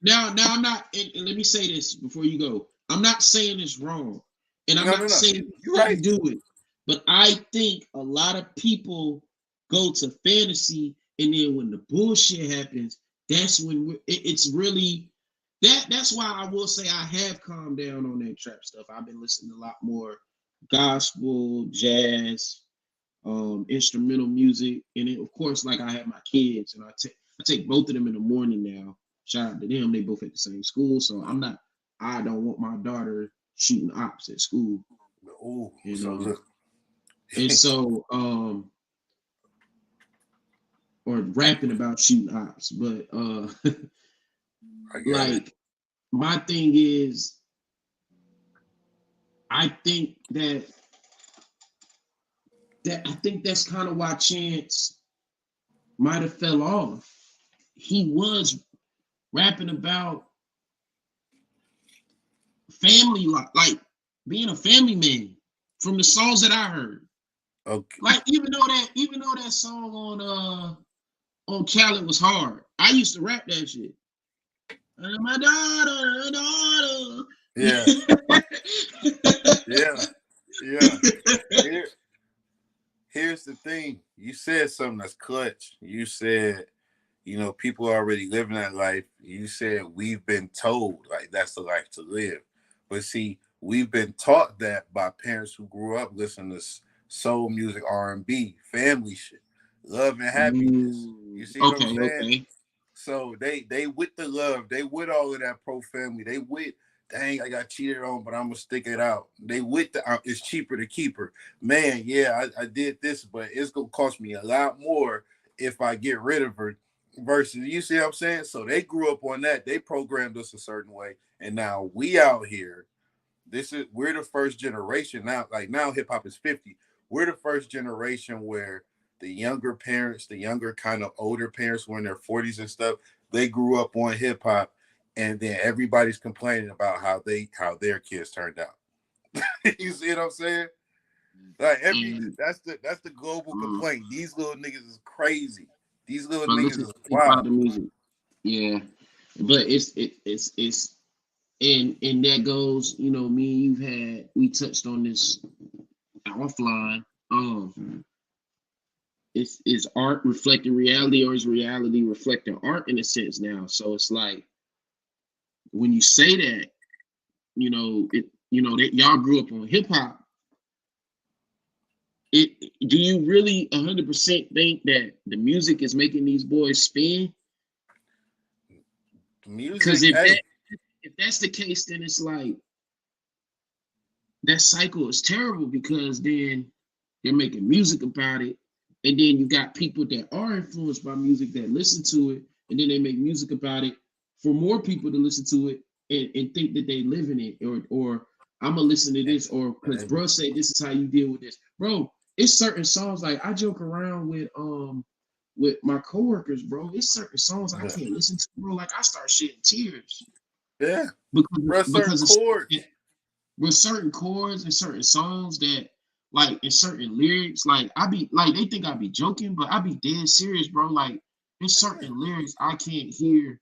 now I'm not, and let me say this before you go. I'm not saying it's wrong, and I'm no. not saying you You're shouldn't right. do it, but I think a lot of people go to fantasy, and then when the bullshit happens, that's when it's really that's why I will say I have calmed down on that trap stuff. I've been listening to a lot more gospel, jazz, instrumental music, and then, of course, like I have my kids, and I take both of them in the morning now. Shout out to them; they both at the same school, so I don't want my daughter shooting ops at school, Oh, you so know. look. And so, or rapping about shooting ops, but I got it. like my thing is, I think that I think that's kind of why Chance might have fell off. He was rapping about family, like being a family man from the songs that I heard. Okay. Like even though that song on Khaled was hard, I used to rap that shit. My daughter. Yeah. Yeah. Yeah. Here, here's the thing. You said something that's clutch. You said, people are already living that life. You said we've been told like that's the life to live. But see, we've been taught that by parents who grew up listening to soul music, R&B, family shit, love and happiness. You see what I'm Okay, saying? okay. So they with the love, they with all of that pro family, they with dang I got cheated on, but I'm gonna stick it out. They with the it's cheaper to keep her. Man, yeah, I did this, but it's gonna cost me a lot more if I get rid of her. Versus, you see what I'm saying? So they grew up on that. They programmed us a certain way, and now we out here. We're the first generation now. Like now, hip hop is 50. We're the first generation where the younger parents, the younger kind of older parents, were in their 40s and stuff. They grew up on hip hop, and then everybody's complaining about how their kids turned out. You see what I'm saying? Like And that's the global complaint. These little niggas is crazy. These little but niggas listen is about wild. the music. Yeah. But it's and that goes, me and we touched on this offline. Is art reflecting reality, or is reality reflecting art in a sense now? So it's like when you say that, that y'all grew up on hip hop. It Do you really 100% think that the music is making these boys spin? Because Music, hey, if that's the case, then it's like that cycle is terrible, because then they're making music about it, and then you got people that are influenced by music that listen to it, and then they make music about it for more people to listen to it, and think that they live in it, or I'm gonna listen to this, or because hey, bro say this is how you deal with this, bro. It's certain songs, like I joke around with my coworkers, bro. It's certain songs I can't listen to, bro. Like I start shedding tears yeah, because bro, certain because chords. with certain chords and certain songs, that like in certain lyrics, like I be like they think I be joking, but I be dead serious, bro. Like there's certain lyrics I can't hear.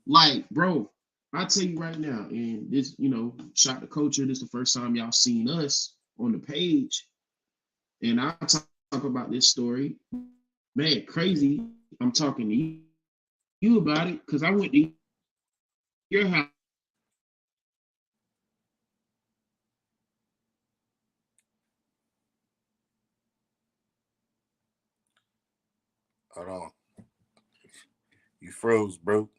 Like, bro, I tell you right now, and this, shout to culture. This is the first time y'all seen us on the page, and I talk about this story. Man, crazy. I'm talking to you about it because I went to your house. Hold on, you froze, bro.